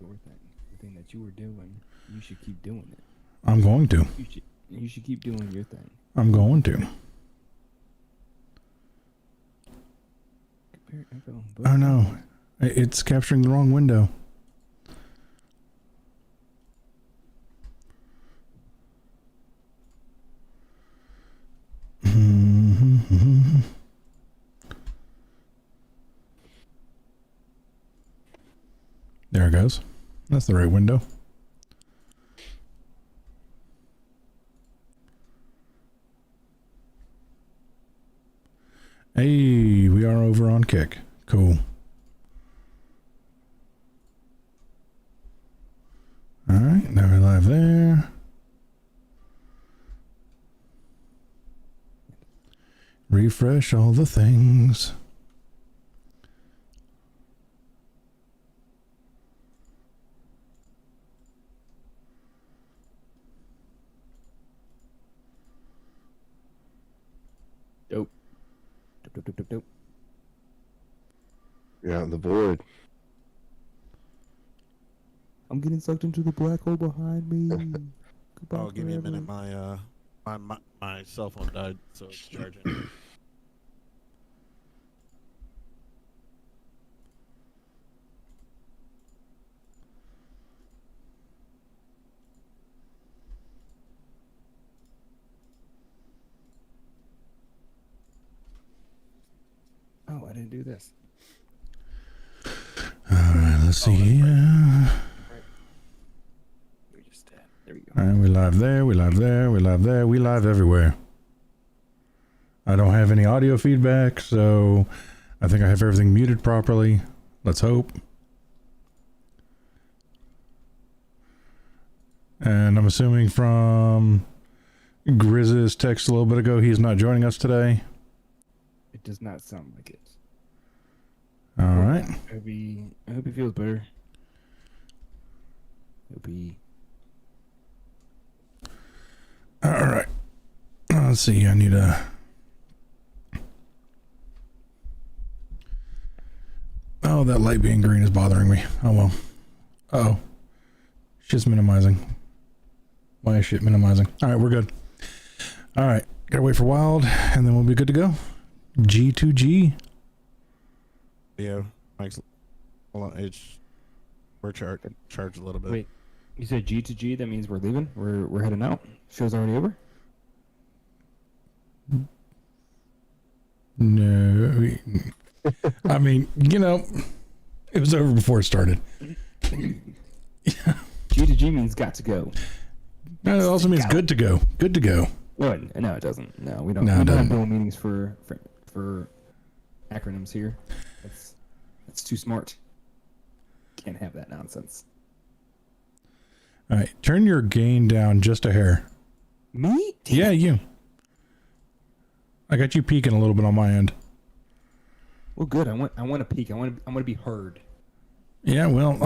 your thing. The thing that you were doing, you should keep doing it. I'm going to. You should keep doing your thing. I'm going to. Oh no, it's capturing the wrong window. There it goes. That's the right window. Hey, we are over on Kick. Cool. All right, now we're live there. Refresh all the things. Dope. Dope. You're out in the void. I'm getting sucked into the black hole behind me. Goodbye Oh, give me a forever. minute. My cell phone died, so it's charging. Oh, I didn't do this. All right, let's see here. You're just dead. There we go. All right, we live there, we live there, we live there, we live everywhere. I don't have any audio feedback, so I think I have everything muted properly. Let's hope. And I'm assuming from Grizz's text a little bit ago, he's not joining us today. It does not sound like it. All right. I hope he feels better. Hope he. All right. Let's see. I need a. Oh, that light being green is bothering me. Oh well. Uh-oh. Shit's minimizing. Why is shit minimizing? All right, we're good. All right. Gotta wait for Wild, and then we'll be good to go. G2G. Yeah, Mike's. Hold on, we're charged a little bit. Wait, you said G to G? That means we're leaving. We're heading out. Show's already over. No. I mean, you know, it was over before it started. G to G means got to go. No, it also means good to go. Good to go. No, it doesn't. No, we don't. No, it we don't have doesn't. dual meanings for acronyms here. That's too smart. Can't have that nonsense. All right, turn your gain down just a hair. Me? Damn. Yeah, you. I got you peeking a little bit on my end. Well, good. I want to peek. I want to be heard. Yeah, well,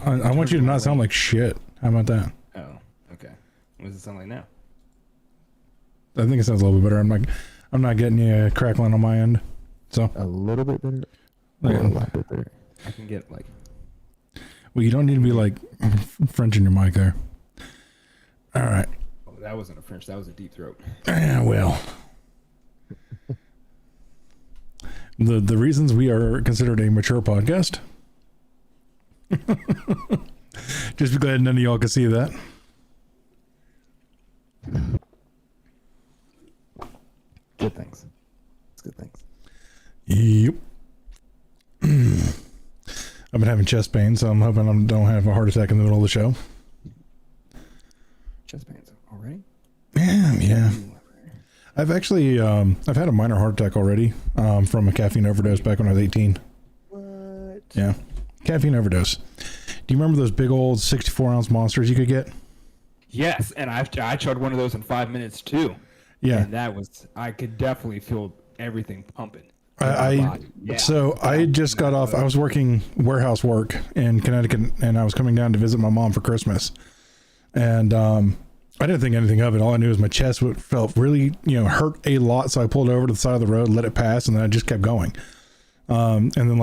I want you to not sound like shit. How about that? Oh, okay. What does it sound like now? I think it sounds a little bit better. I'm not getting you crackling on my end. So A little bit better. Like, Or a lot bit better. I can get like. well, you don't need to be like Frenching your mic there. All right. Oh, that wasn't a French. That was a deep throat. Yeah, well. The reasons we are considered a mature podcast. Just be glad none of y'all can see that. Good things. It's good things. Yep. I've been having chest pain, so I'm hoping I don't have a heart attack in the middle of the show. Chest pains. All right. Yeah. I've actually, I've had a minor heart attack already from a caffeine overdose back when I was 18. What? Yeah. Caffeine overdose. Do you remember those big old 64-ounce monsters you could get? Yes, and I chugged one of those in 5 minutes too. Yeah. And that was, I could definitely feel everything pumping. I just got off. I was working warehouse work in Connecticut, and I was coming down to visit my mom for Christmas. And I didn't think anything of it. All I knew was my chest felt really, hurt a lot. So I pulled over to the side of the road, let it pass, and then I just kept going. And then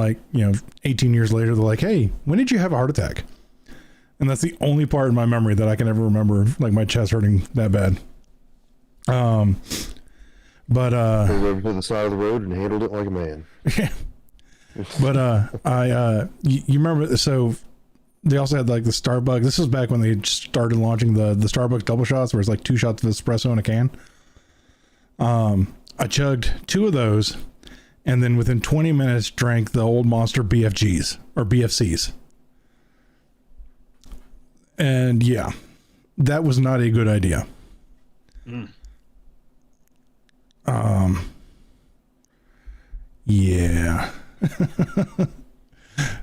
18 years later, they're like, "Hey, when did you have a heart attack?" And that's the only part in my memory that I can ever remember, like my chest hurting that bad. Pulled over to the side of the road and handled it like a man. Yeah. But you remember, so they also had like the Starbucks. This was back when they started launching the Starbucks double shots, where it's like 2 shots of espresso in a can. I chugged 2 of those, and then within 20 minutes drank the old Monster BFGs or BFCs. And yeah, that was not a good idea. Yeah.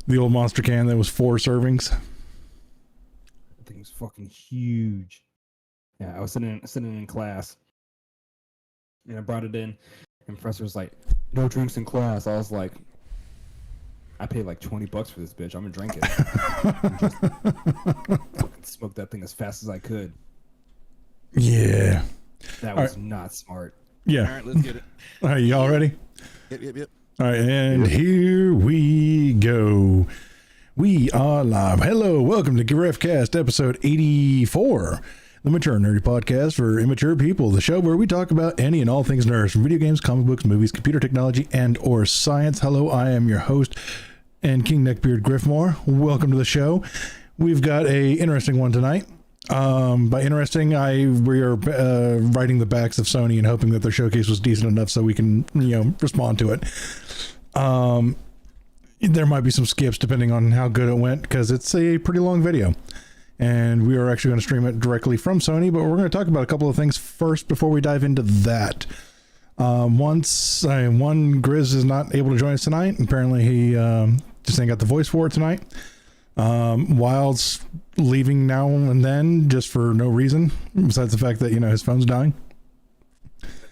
The old Monster can that was 4 servings. That thing was fucking huge. Yeah, I was sitting in class, and I brought it in, and the professor was like, "No drinks in class." I was like, "I paid like $20 for this bitch. I'm gonna drink it." And just fucking smoke that thing as fast as I could. Yeah. That was not smart. Yeah. All right, let's get it. All right, y'all ready? Yep. All right, and here we go. We are live. Hello, welcome to Griffcast episode 84, the mature nerdy podcast for immature people, the show where we talk about any and all things nerds, from video games, comic books, movies, computer technology, and or science. Hello, I am your host and King Neckbeard Griffmore. Welcome to the show. We've got a interesting one tonight. By interesting, we are writing the backs of Sony and hoping that their showcase was decent enough so we can, respond to it. There might be some skips depending on how good it went, because it's a pretty long video, and we are actually going to stream it directly from Sony, but we're going to talk about a couple of things first before we dive into that. One, Grizz is not able to join us tonight. Apparently he just ain't got the voice for it tonight. Wild's leaving now and then just for no reason besides the fact that his phone's dying.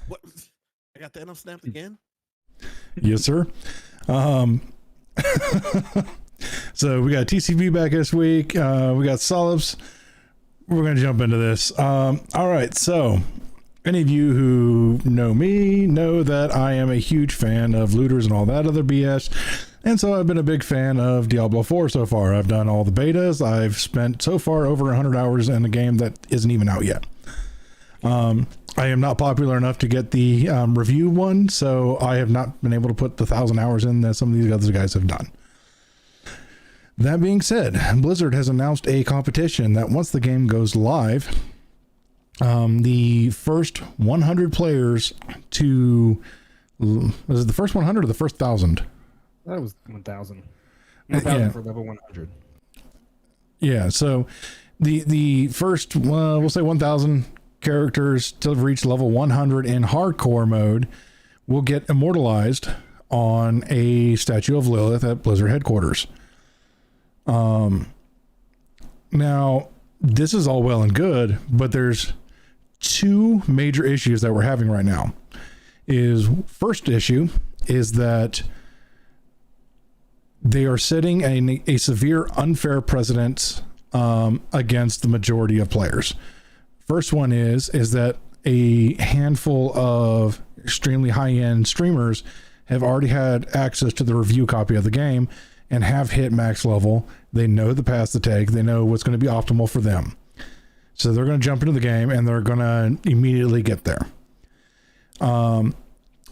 What? I got the end snapped again? Yes, sir. So we got TCV back this week. We got Solips. We're going to jump into this. All right. So any of you who know me know that I am a huge fan of looters and all that other BS. And so I've been a big fan of Diablo 4 so far. I've done all the betas. I've spent so far over 100 hours in a game that isn't even out yet. I am not popular enough to get the review one, so I have not been able to put the 1,000 hours in that some of these other guys have done. That being said, Blizzard has announced a competition that once the game goes live, the first 100 players to... Was it the first 100 or the first 1,000? That was 1,000. 1,000 for level 100. Yeah, so the first, we'll say 1,000 characters to reach level 100 in hardcore mode will get immortalized on a statue of Lilith at Blizzard headquarters. Now, this is all well and good, but there's 2 major issues that we're having right now. First issue is that they are setting a severe unfair precedent against the majority of players. First one is that a handful of extremely high-end streamers have already had access to the review copy of the game and have hit max level. They know the path to take. They know what's going to be optimal for them. So they're going to jump into the game and they're going to immediately get there.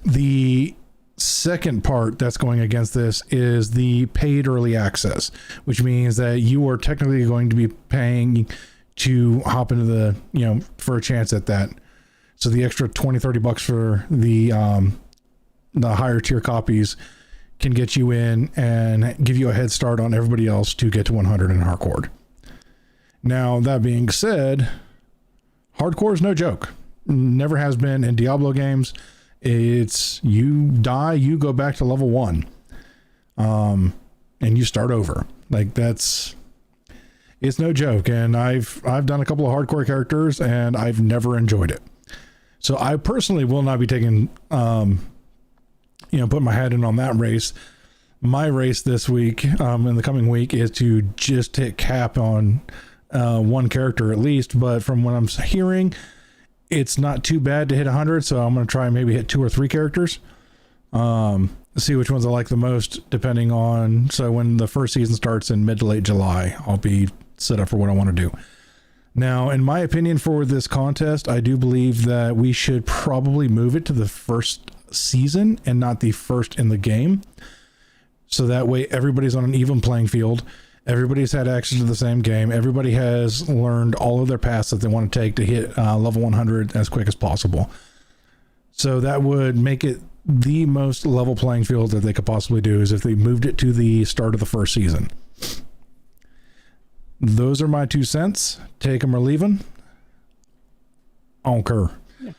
The second part that's going against this is the paid early access, which means that you are technically going to be paying to hop into the, for a chance at that. So the extra $20-$30 for the higher tier copies can get you in and give you a head start on everybody else to get to 100 in hardcore. Now, that being said, hardcore is no joke. Never has been in Diablo games. It's you die, you go back to level 1, and you start over. Like it's no joke. And I've done a couple of hardcore characters and I've never enjoyed it. So I personally will not be taking, put my head in on that race. My race this week, in the coming week, is to just hit cap on one character at least. But from what I'm hearing, it's not too bad to hit 100, so I'm going to try and maybe hit 2 or 3 characters. See which ones I like the most, depending on... So when the first season starts in mid to late July, I'll be set up for what I want to do. Now, in my opinion, for this contest, I do believe that we should probably move it to the first season and not the first in the game. So that way everybody's on an even playing field. Everybody's had access to the same game. Everybody has learned all of their paths that they want to take to hit level 100 as quick as possible. So that would make it the most level playing field that they could possibly do, is if they moved it to the start of the first season. Those are my 2 cents. Take them or leave them. I don't care. Yeah.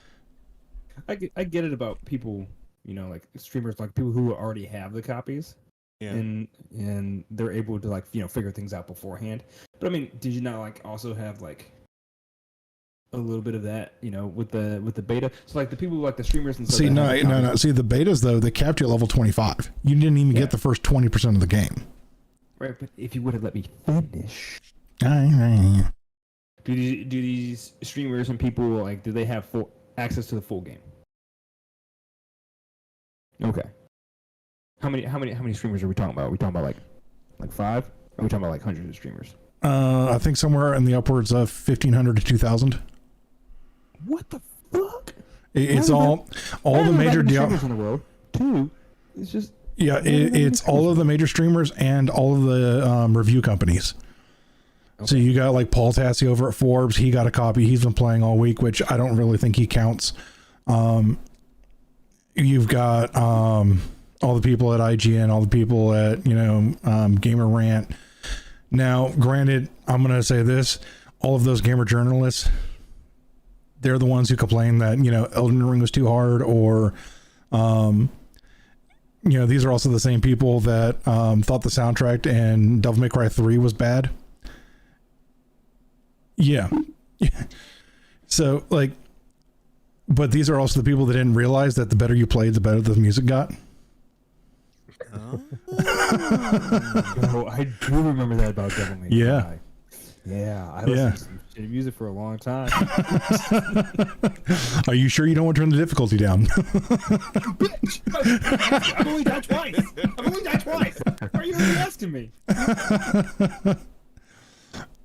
I get it about people, like streamers, like people who already have the copies. Yeah. And they're able to figure things out beforehand. But I mean, did you not also have a little bit of that, with the beta? So the people the streamers and stuff. See, no. See, the betas though, they capped you at level 25. You didn't even get the first 20% of the game. Right, but if you would have let me finish. Do these streamers and people do they have full access to the full game? Okay. How many streamers are we talking about? Are we talking about like 5? Or are we talking about hundreds of streamers? I think somewhere in the upwards of 1,500 to 2,000. What the fuck? It's all the major streamers in the world. 2. It's just it's all of the major streamers and all of the review companies. Okay. So you got Paul Tassi over at Forbes. He got a copy. He's been playing all week, which I don't really think he counts. You've got all the people at IGN, all the people at Gamer Rant. Now, granted, I'm going to say this: all of those gamer journalists, they're the ones who complain that Elden Ring was too hard, or these are also the same people that thought the soundtrack and Devil May Cry 3 was bad. Yeah. So but these are also the people that didn't realize that the better you played, the better the music got. Oh, I do remember that about Devil May Cry. Yeah, I listened to some shitty music for a long time. Are you sure you don't want to turn the difficulty down? Bitch! I've only died twice. Why are you really asking me?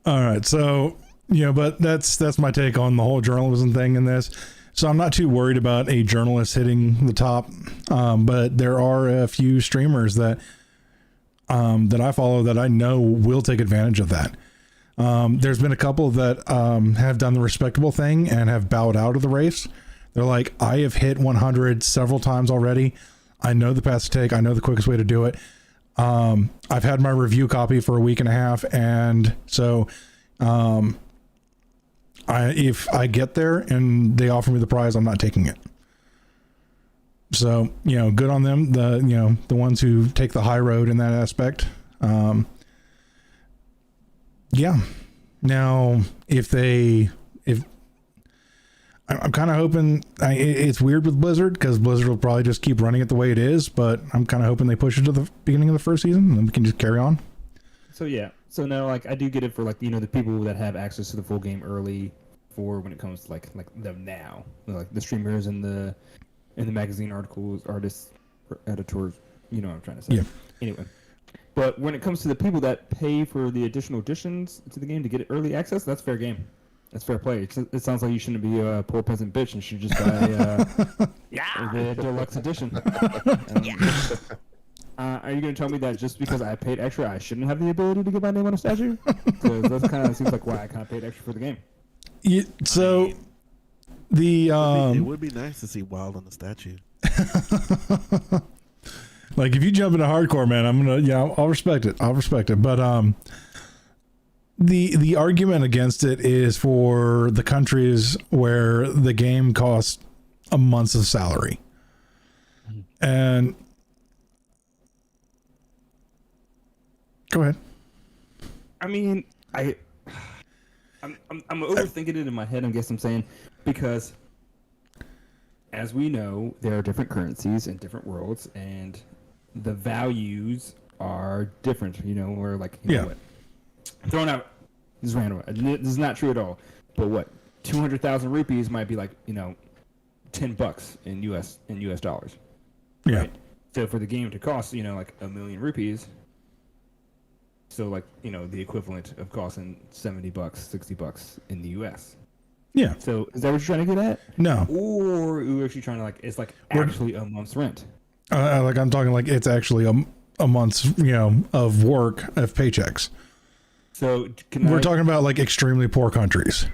All right, so but that's my take on the whole journalism thing in this. So I'm not too worried about a journalist hitting the top, but there are a few streamers that I follow that I know will take advantage of that. There's been a couple that have done the respectable thing and have bowed out of the race. They're like, I have hit 100 several times already. I know the path to take. I know the quickest way to do it. I've had my review copy for a week and a half, and so if I get there and they offer me the prize, I'm not taking it. So good on them. The ones who take the high road in that aspect. Yeah. Now, if I'm kind of hoping, it's weird with Blizzard because Blizzard will probably just keep running it the way it is, but I'm kind of hoping they push it to the beginning of the first season and then we can just carry on. So yeah. So now I do get it for the people that have access to the full game early, for when it comes to them now, the streamers and the magazine articles, artists, editors, what I'm trying to say. Yeah. Anyway. But when it comes to the people that pay for the additional additions to the game to get early access, that's fair game. That's fair play. It sounds like you shouldn't be a poor peasant bitch and should just buy the deluxe edition. Are you going to tell me that just because I paid extra, I shouldn't have the ability to get my name on a statue? Because that kind of seems like why I kind of paid extra for the game. Yeah, so it would be nice to see Wild on the statue. If you jump into hardcore, man, I'm gonna I'll respect it. But the argument against it is for the countries where the game costs a month's of salary, and go ahead. I mean, I'm overthinking it in my head. I guess I'm saying because, as we know, there are different currencies in different worlds, and the values are different. Where what? Thrown out. This is random. This is not true at all. But what? 200,000 rupees might be $10 in US dollars. Yeah. Right? So for the game to cost $1 million rupees, So like, the equivalent of costing $70, $60 in the US. Yeah. So is that what you're trying to get at? No. Or you're actually trying to it's like actually a month's rent. Like I'm talking like it's actually a month's, of work of paychecks. So we're talking about like extremely poor countries.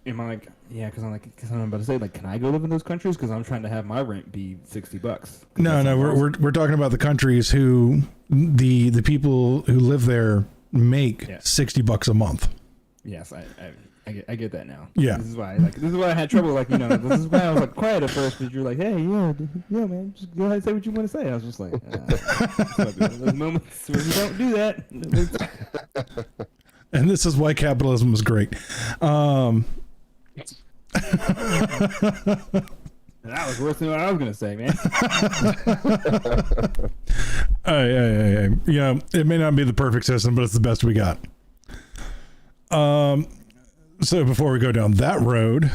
Am I like, yeah, because I'm about to say, like, can I go live in those countries? Because I'm trying to have my rent be $60. No, we're talking about the countries who the people who live there make $60 a month. Yes, I get that now. Yeah, this is why I had trouble. Like, this is why I was like quiet at first, because you're like, hey, yeah, man, just go ahead and say what you want to say. I was just like, those moments where you don't do that. And this is why capitalism is great. That was worse than what I was gonna say, man. It may not be the perfect system, but it's the best we got. So before we go down that road,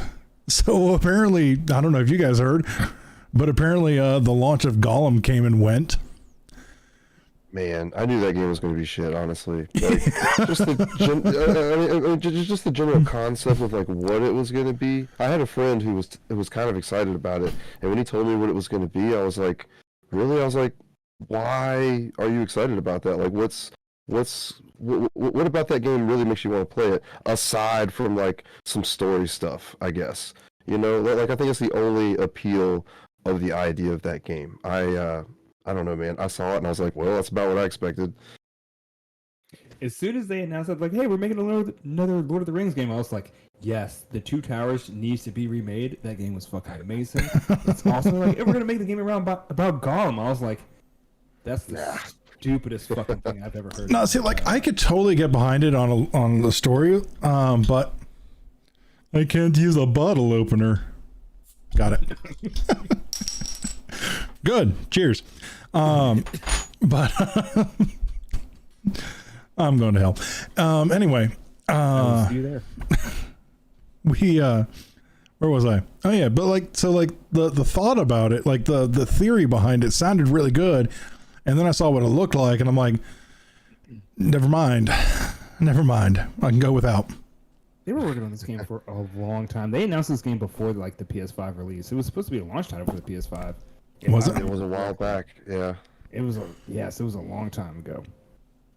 so apparently, I don't know if you guys heard, but apparently the launch of Gollum came and went. Man, I knew that game was going to be shit, honestly. Like, just the general concept of like what it was going to be. I had a friend who was kind of excited about it, and when he told me what it was going to be, I was like, really? I was like, why are you excited about that? Like, what about that game really makes you want to play it? Aside from like some story stuff, I guess. Like I think it's the only appeal of the idea of that game. I don't know, man. I saw it and I was like, well, that's about what I expected. As soon as they announced it, like, hey, we're making another Lord of the Rings game, I was like, yes, The Two Towers needs to be remade. That game was fucking amazing. It's awesome. Like, if we're going to make the game about Gollum, I was like, that's the stupidest fucking thing I've ever heard. No, see, like, I could totally get behind it on the story, but I can't use a bottle opener. Got it. Good. Cheers. But I'm going to hell. Anyway, see you there. Where was I? Oh yeah, but like, so like the thought about it, like the theory behind it sounded really good, and then I saw what it looked like, and I'm like, never mind. I can go without. They were working on this game for a long time. They announced this game before like the PS5 release. It was supposed to be a launch title for the PS5. Was it? It was a while back. Yeah. It was a long time ago.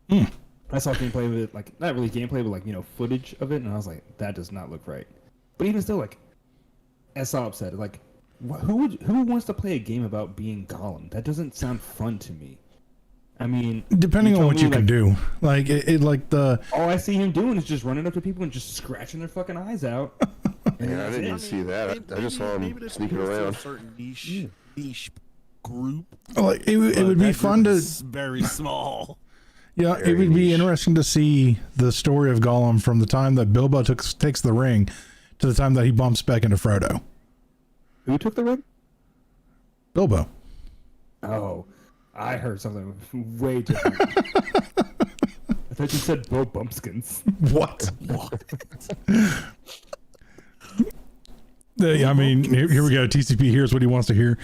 Hmm. I saw gameplay of it, like not really gameplay, but like footage of it, and I was like, that does not look right. But even still, like, as Saab said, like, who wants to play a game about being Gollum? That doesn't sound fun to me. I mean, depending on what you can do, like it like the all I see him doing is just running up to people and just scratching their fucking eyes out. Man, I didn't even see that. I just saw him sneaking around. A certain niche group. Like it would be fun to very small. Yeah, it would be interesting to see the story of Gollum from the time that Bilbo takes the ring to the time that he bumps back into Frodo. Who took the ring? Bilbo. Oh, I heard something way different. I thought you said Bo Bumpskins. What? I mean, here we go. TCP hears what he wants to hear.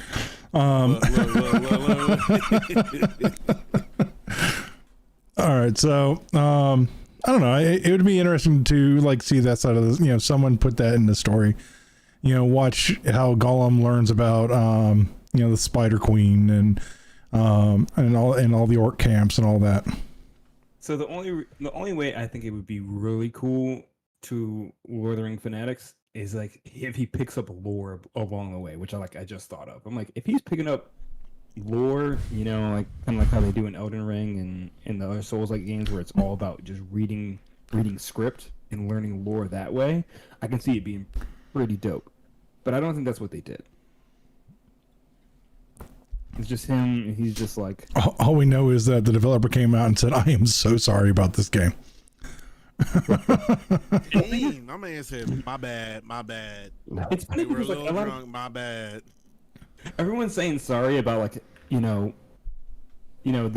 All right, so I don't know. It would be interesting to like see that side of this. Someone put that in the story. Watch how Gollum learns about the Spider Queen and all the orc camps and all that. So the only way I think it would be really cool to Lord of the Ring fanatics is like if he picks up lore along the way, which I just thought of. I'm like, if he's picking up lore, like kind of like how they do in Elden Ring and the other Souls-like games where it's all about just reading script and learning lore that way, I can see it being pretty dope. But I don't think that's what they did. It's just him. He's just like... All we know is that the developer came out and said, I am so sorry about this game. Dang, my man said, my bad. It's funny We're a because like little drunk, my bad. Everyone's saying sorry about like, the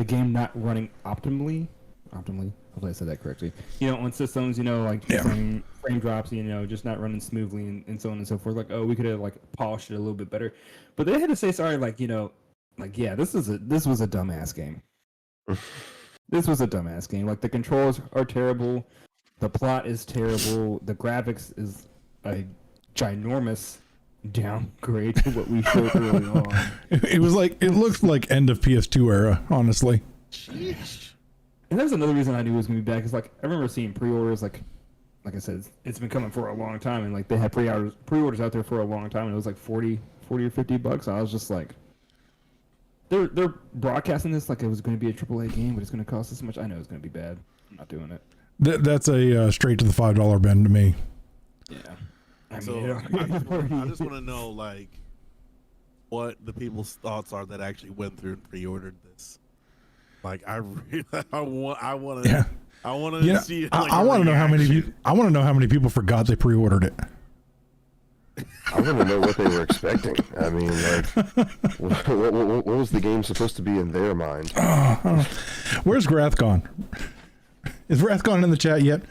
game not running optimally. Hopefully I said that correctly. On systems, frame drops, just not running smoothly and so on and so forth. Like, oh, we could have like polished it a little bit better. But they had to say sorry, this was a dumbass game. This was a dumbass game. Like the controls are terrible, the plot is terrible, the graphics is a ginormous downgrade to what we showed early on. It was like, it looked like end of PS2 era, honestly. Sheesh. And that was another reason I knew it was gonna be bad, because like I remember seeing pre-orders, like I said, it's been coming for a long time, and like they had pre-orders out there for a long time, and it was like 40 or $50. I was just like, they're broadcasting this like it was going to be a AAA game, but it's going to cost this much. I know it's going to be bad. I'm not doing it. That's a straight to the $5 bin to me. Yeah. I mean, So you know, I just want to know, like, what the people's thoughts are that actually went through and pre-ordered this. Like, I want to. Yeah. I want to see. Like, I want to know how many reaction. people. I want to know how many people forgot they pre-ordered it. I want to know what they were expecting. I mean, like, what was the game supposed to be in their mind? Where's Wrathgone? Is Wrathgone in the chat yet?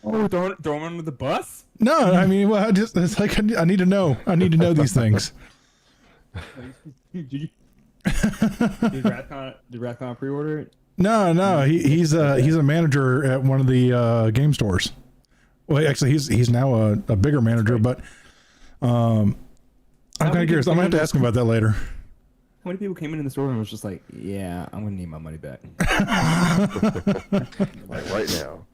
oh, throw him under the bus? No, I mean, well, it's like I need to know. I need to know these things. Did Rathcon pre-order it? No, he's a manager at one of the game stores. Well, actually, he's now a bigger manager, but I'm kind of curious. I'm gonna have to ask him about that later. How many people came in the store and was just like, "Yeah, I'm gonna need my money back." Like right now.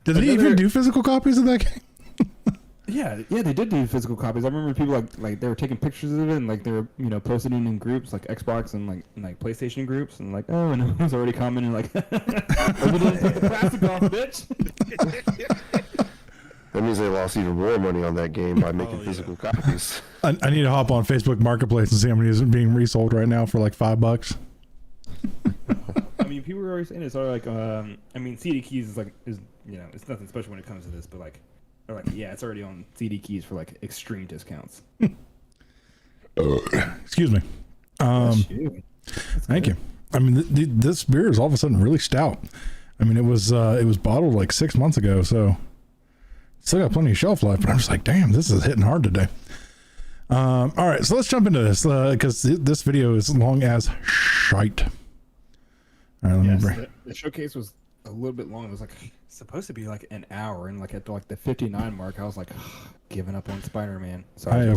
Did they even do physical copies of that game? Yeah, they did do physical copies. I remember people like they were taking pictures of it and like they were posting it in groups like Xbox and like PlayStation groups and like, oh, and it was already commenting like, "We didn't take the plastic off, bitch." That means they lost even more money on that game by making physical copies. I need to hop on Facebook Marketplace and see how many is being resold right now for like $5. I mean, people were always saying it's all like, I mean, CD keys is it's nothing special when it comes to this, but like, they're like, yeah, it's already on CD keys for like extreme discounts. Excuse me. Thank you. I mean, this beer is all of a sudden really stout. I mean, it was bottled like 6 months ago, so still got plenty of shelf life. But I'm just like, damn, this is hitting hard today. All right, so let's jump into this because this video is long as shite. All right, Yes, the showcase was a little bit long. It was like supposed to be like an hour, and like at like the 59 mark, I was like, giving up on Spider-Man. Sorry,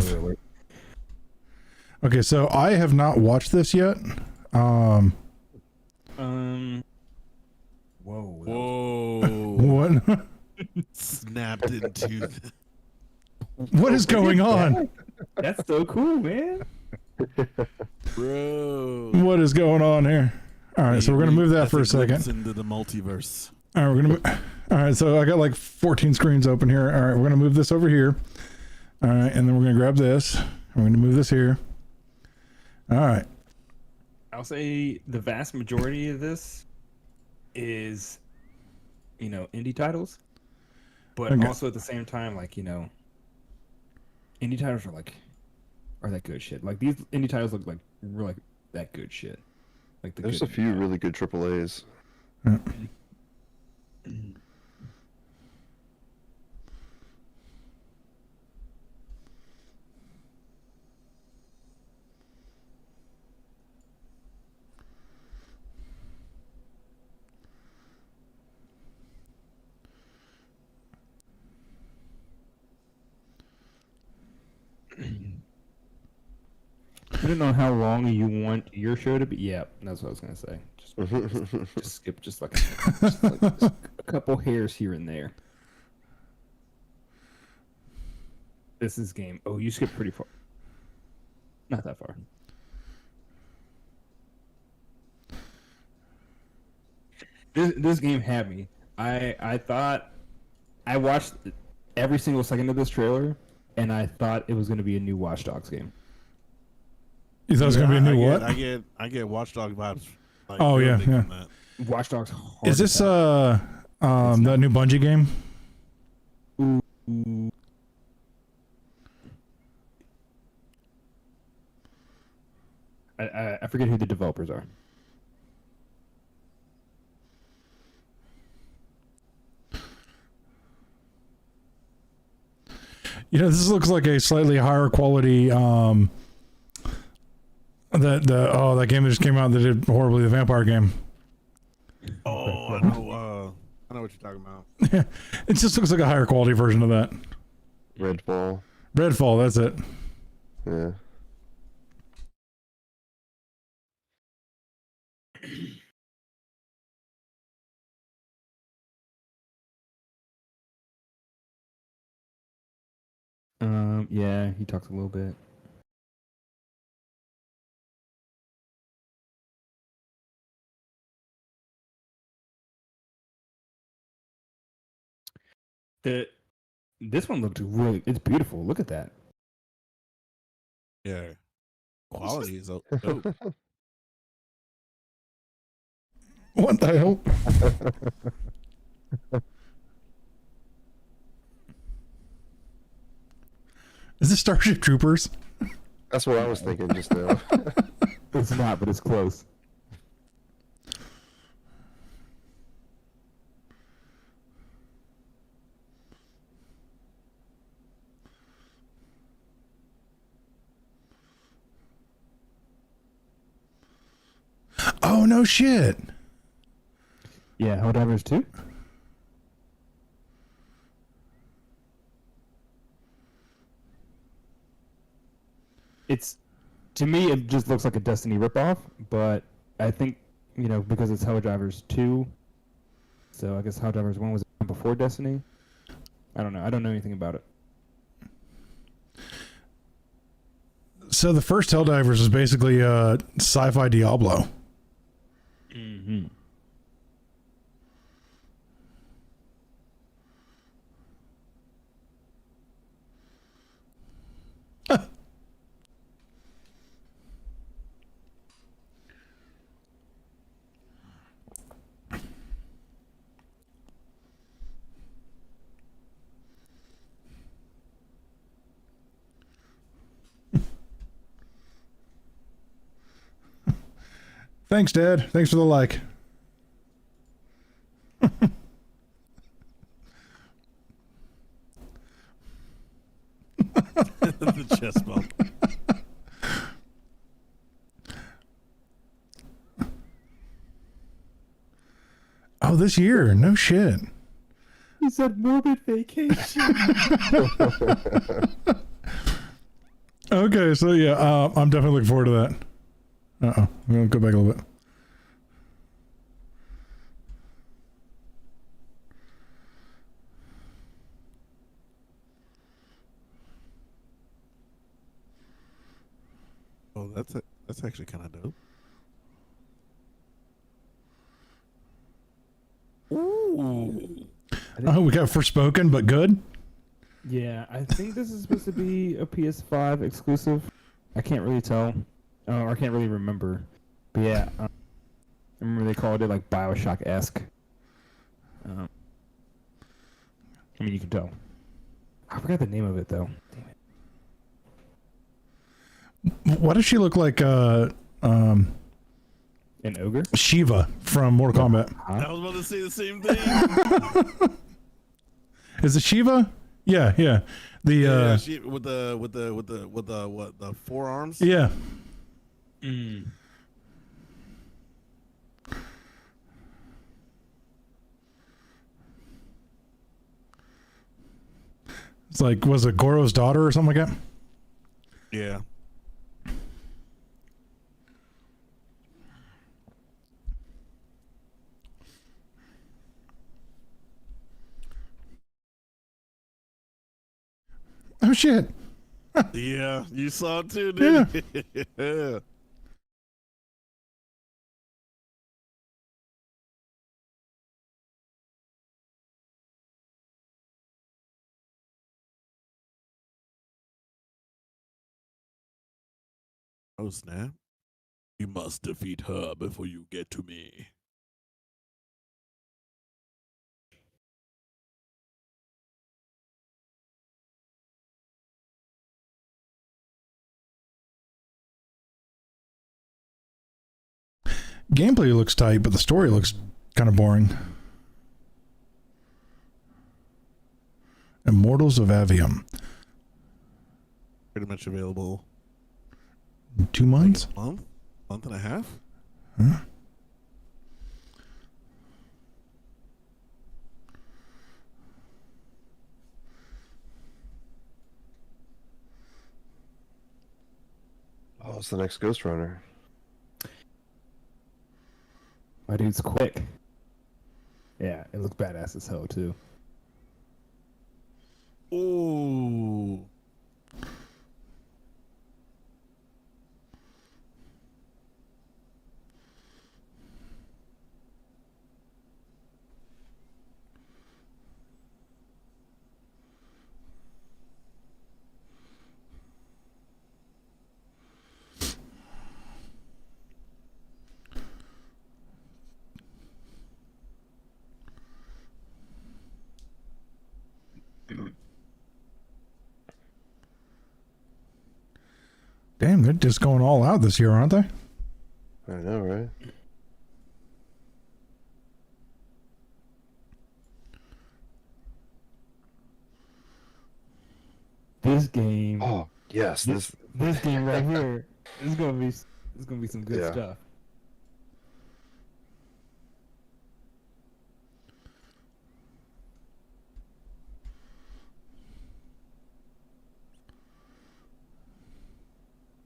Okay, so I have not watched this yet. Whoa. What? Snapped into. What is going on? That's so cool, man. Bro. What is going on here? All right, so we're gonna move that for a second. Into the multiverse. All right, we're gonna. All right, so I got like 14 screens open here. All right, we're gonna move this over here. All right, and then we're gonna grab this. We're gonna move this here. All right. I'll say the vast majority of this is, indie titles, but Okay. also at the same time, like, indie titles are that good shit. Like these indie titles look like really that good shit. Like There's a few really good AAAs. Yeah. I don't know how long you want your show to be. Yeah, that's what I was gonna say. Just skip just like a couple hairs here and there. This is game. Oh, you skipped pretty far. Not that far. This game had me. I thought I watched every single second of this trailer, and I thought it was going to be a new Watch Dogs game. You thought it was gonna be a new what? I get Watchdog vibes. Like, Oh, yeah, big yeah. on that. Watch Dogs. hard Is this as hell. that new Bungie game? Ooh. I forget who the developers are. This looks like a slightly higher quality that game that just came out that did horribly, the vampire game. know what you're talking about. It just looks like a higher quality version of that. Redfall. Redfall, that's it. Yeah. Yeah, he talks a little bit. This one looked really. It's beautiful. Look at that. Yeah. Quality is dope. What the hell? Is this Starship Troopers? That's what I was thinking just now. It's not, but it's close. Oh, no shit. Yeah, Helldivers 2. It's, to me, it just looks like a Destiny ripoff, but I think, because it's Helldivers 2, so I guess Helldivers 1 was before Destiny. I don't know. I don't know anything about it. So the first Helldivers was basically a sci-fi Diablo. Mm-hmm. Thanks, Dad. Thanks for the like. The chest bump. Oh, this year. No shit. He said morbid vacation. Okay, so yeah, I'm definitely looking forward to that. I'm going to go back a little bit. Oh, that's actually kind of dope. Ooh. Oh, we got Forspoken, but good? Yeah, I think this is supposed to be a PS5 exclusive. I can't really tell. Or I can't really remember. But yeah, I remember they called it like Bioshock-esque. I mean, you can tell. I forgot the name of it, though. Damn it. Why does she look like An ogre? Shiva from Mortal Kombat? Huh? I was about to say the same thing. Is it Shiva? Yeah. The she, with the forearms. yeah. Mm. It's like, was it Goro's daughter or something like that? Yeah. Oh shit. Yeah, you saw it too, didn't you? Yeah. Oh snap! You must defeat her before you get to me. Gameplay looks tight, but the story looks kind of boring. Immortals of Avium. Pretty much available. 2 months? Month and a half. Huh? What's the next Ghost Runner? My dude's quick. Yeah, it looks badass as hell too. Ooh. Damn, they're just going all out this year, aren't they? I know, right? This game, Oh, yes. this game right here, is gonna be some good Yeah. stuff.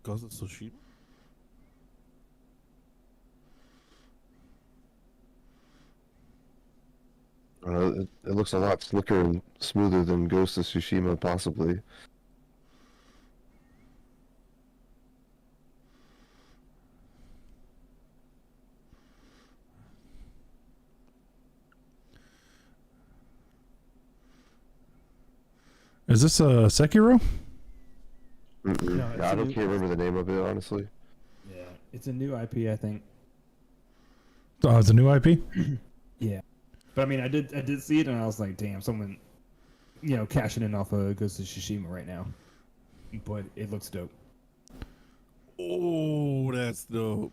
Ghost of Tsushima? It looks a lot slicker and smoother than Ghost of Tsushima, possibly. Is this a Sekiro? Mm-mm. No, it's I a don't new- can't remember the name of it, honestly. Yeah, it's a new IP, I think. Oh, it's a new IP? Yeah, but I mean, I did see it, and I was like, damn, someone, cashing in off of Ghost of Tsushima right now. But it looks dope. Oh, that's dope.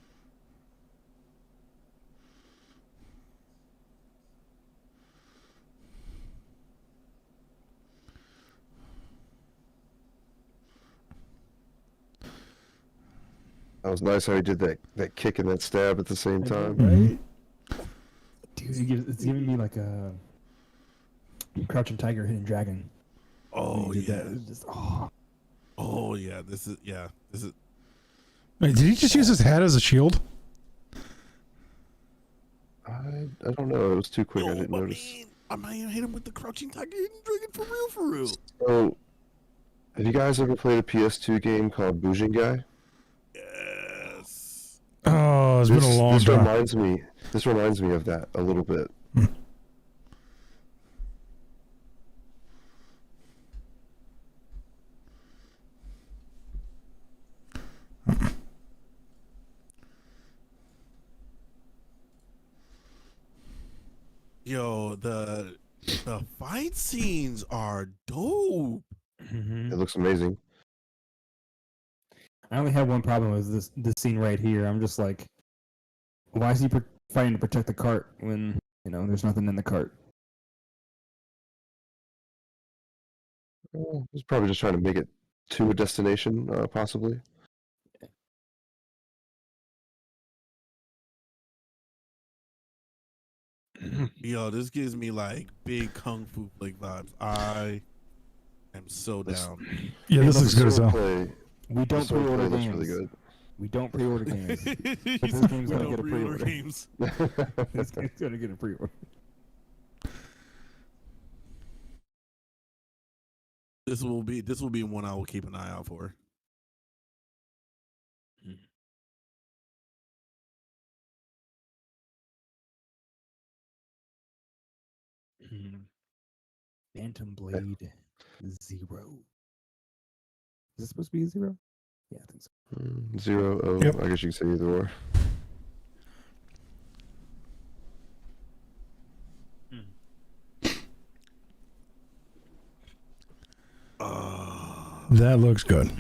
That was nice how he did that kick and that stab at the same time. Mhm. Dude, it's giving me like a Crouching Tiger, Hidden Dragon. Oh, When he did yeah. that, it was just, oh. Oh, yeah. This is. Wait, did he just use his hat as a shield? I don't know. It was too quick. I Oh, didn't but notice. man, I might have hit him with the Crouching Tiger, Hidden Dragon for real, for real. So, have you guys ever played a PS2 game called Boujin Guy? Yes. Oh, it's been a long this time. reminds me of that a little bit. Yo, the fight scenes are dope. It looks amazing. I only have one problem with this scene right here. I'm just like, why is he fighting to protect the cart when there's nothing in the cart? He's probably just trying to make it to a destination, possibly. Yo, this gives me like big kung fu flick vibes. I am so down. Yeah, this looks good as hell. Play, We don't sword pre-order play games. looks really We don't pre-order games. But this game's gonna get a pre-order pre-order. games. good. This game's gonna get a pre-order. This will be one I will keep an eye out for. Phantom Blade Zero. Is this supposed to be a zero? Yeah, I think so. 0, O. Yep. I guess you can say either or. That looks good.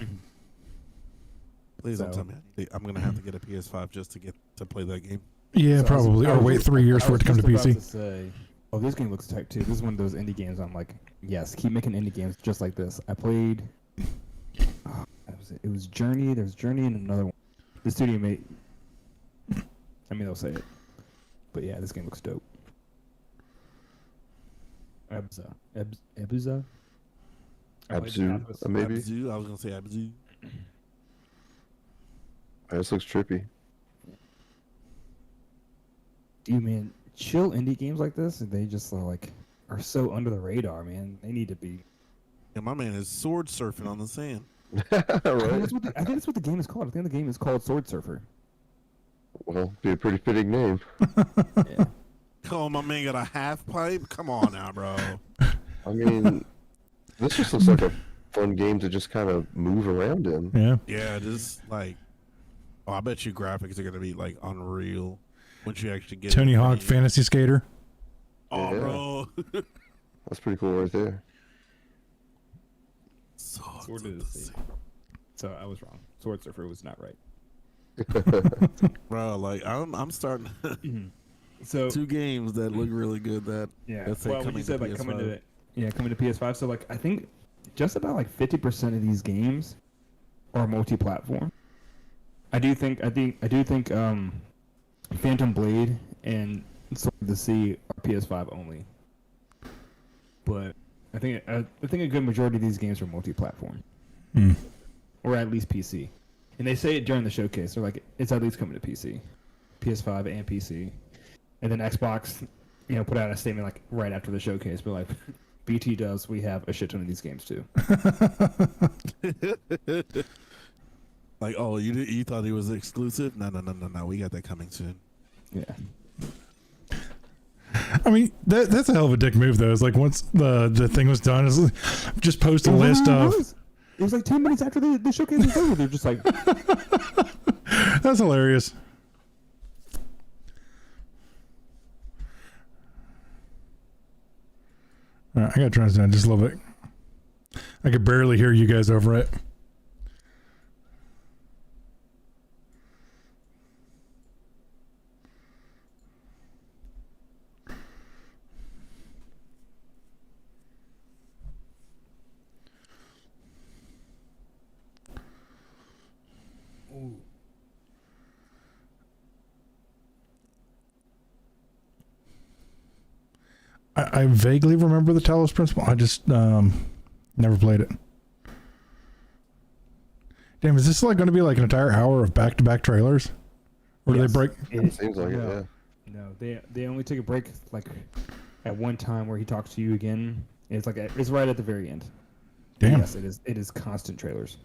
Please don't So- tell me I'm gonna have to get a PS5 just to play that game. Yeah, So I was- probably. I Or was wait just- 3 years I for it was to come to just about PC. say, oh, this game looks tight too. This is one of those indie games. I'm like, yes, keep making indie games just like this. I played. Oh, that was it. It was Journey. There's Journey and another one. The studio made. I mean, they'll say it. But yeah, this game looks dope. Abza. Abuza? I played Abzu, Abzu. maybe. Abzu, I was gonna say Abzu. This looks trippy. Dude, man, chill indie games like this, they just are so under the radar, man. They need to be. Yeah, my man is sword surfing on the sand. Right? I think that's what the game is called. I think the game is called Sword Surfer. Well, be a pretty fitting name. Yeah. Oh, my man got a half pipe? Come on now, bro. I mean, this just looks like a fun game to just kind of move around in. Yeah. Yeah, just like, I bet you graphics are gonna be like unreal once you actually get Tony it. Hawk Fantasy Skater. Oh, Yeah. bro. That's pretty cool right there. Sword of the Sea. So I was wrong. Sword Surfer was not right. Bro, like I'm starting So 2 games that look really good. That yeah, let's say well, when coming you said to like coming PS5. to PS5. So I think just about 50% of these games are multi-platform. I do think Phantom Blade and Sword of the Sea are PS5 only. But I think a good majority of these games are multi-platform, or at least PC. And they say it during the showcase. They're like, it's at least coming to PC, PS5 and PC. And then Xbox, put out a statement right after the showcase, but BT does. We have a shit ton of these games too. Like, oh, you thought it was exclusive? No. We got that coming soon. Yeah. I mean, that's a hell of a dick move, though. It's like once the thing was done, it's like, just post a list of. It was 10 minutes after the showcase was over. They're just like, That's hilarious. All right, I gotta try this down just a little bit. I could barely hear you guys over it. I vaguely remember the Talos Principle. I just never played it. Damn, is this going to be an entire hour of back-to-back trailers? Or do Yes. they break? It seems like it, yeah. No, they only take a break at one time where he talks to you again. It's it's right at the very end. Damn. Yes, it is constant trailers.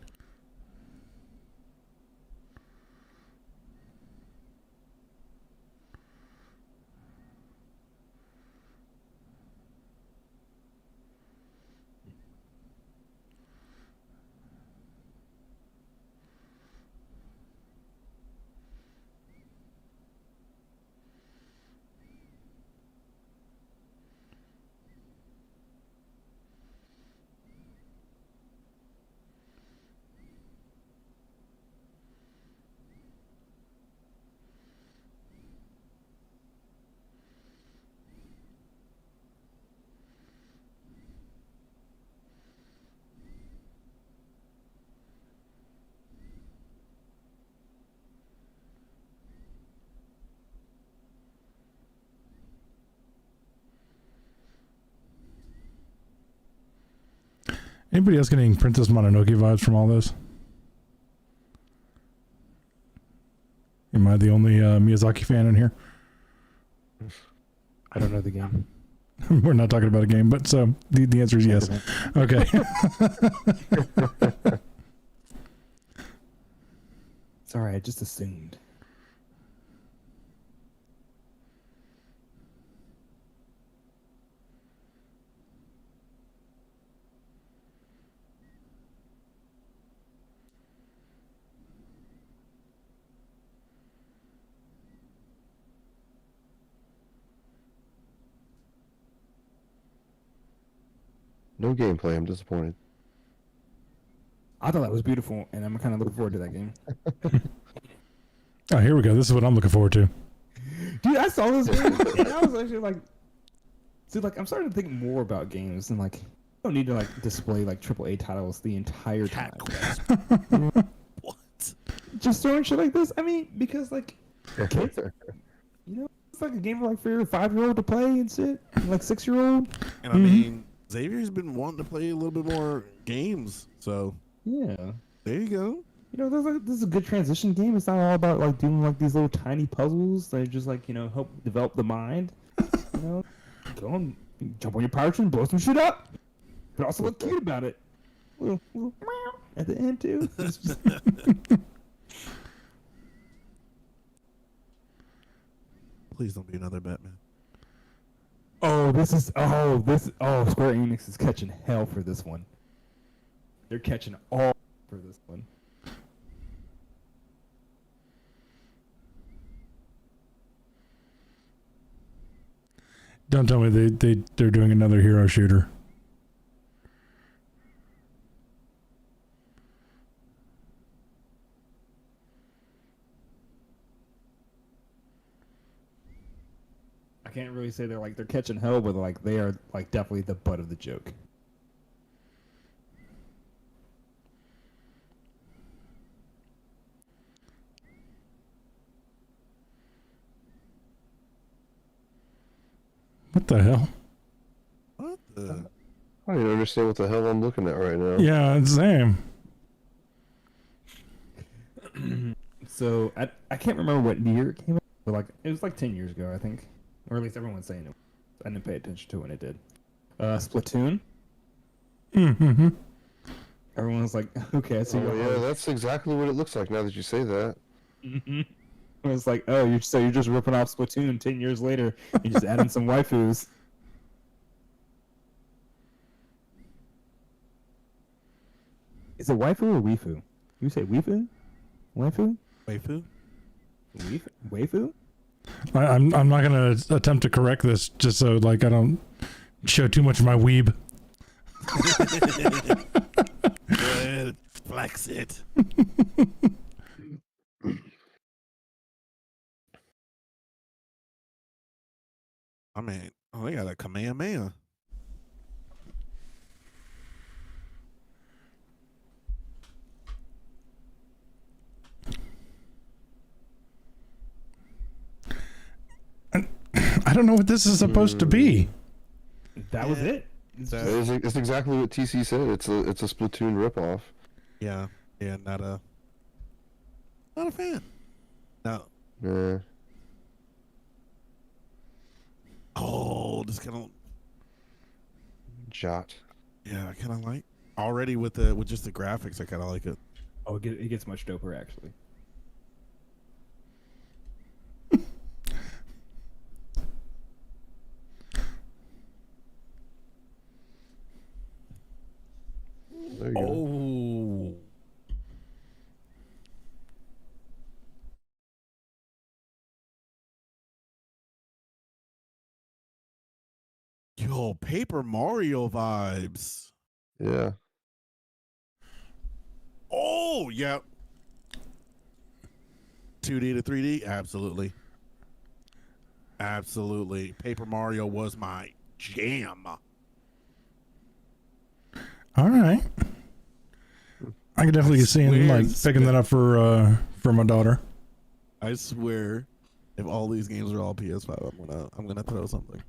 Anybody else getting Princess Mononoke vibes from all this? Am I the only Miyazaki fan in here? I don't know the game. We're not talking about a game, but so the answer is yes. Okay. Sorry, I just assumed. No gameplay. I'm disappointed. I thought that was beautiful, and I'm kind of looking forward to that game. Oh, here we go. This is what I'm looking forward to. Dude, I saw this game, and I was actually I'm starting to think more about games, and you don't need to display AAA titles the entire time. What? Just throwing shit like this. I mean, because kids, it's a game for your 5-year-old to play and shit, 6-year-old. And I mean, Xavier's been wanting to play a little bit more games, so Yeah. there you go. this is a good transition game. It's not all about like doing like these little tiny puzzles that just like help develop the mind. Go and jump on your power tree and blow some shit up. But also look cute about it. Little meow at the end too. It's just... Please don't be another Batman. Square Enix is catching hell for this one. They're catching all for this one. Don't tell me they're doing another hero shooter. I can't really say they're catching hell, but like they are like definitely the butt of the joke. What the hell? What the? I don't even understand what the hell I'm looking at right now. Yeah, it's same. So I can't remember what year it came out, but like it was like 10 years ago, I think, or at least everyone's saying it. I didn't pay attention to it when it did. Splatoon. Mm-hmm. Everyone's like, okay, so yeah, that's exactly what it looks like now that you say that. Mm-hmm. It was like, oh, you're just ripping off Splatoon 10 years later. You just add in some waifus. Is it waifu or waifu? You say waifu? Waifu? Waifu? Waifu? I'm not gonna attempt to correct this just so like I don't show too much of my weeb. Good. Flex it. I mean, they got a Kamehameha. I don't know what this is supposed to be. That was it. It's exactly what TC said. It's a Splatoon ripoff. Yeah, not a fan. No. Yeah. Oh, this kind of Jot. I kind of like already with just the graphics. I kind of like it. Oh, it gets much doper actually. There you go. Oh. Yo, Paper Mario vibes. Yeah. Oh, yeah. 2D to 3D? Absolutely. Absolutely. Paper Mario was my jam. All right. I could definitely see him like picking that up for my daughter. I swear, if all these games are all PS5, I'm gonna throw something.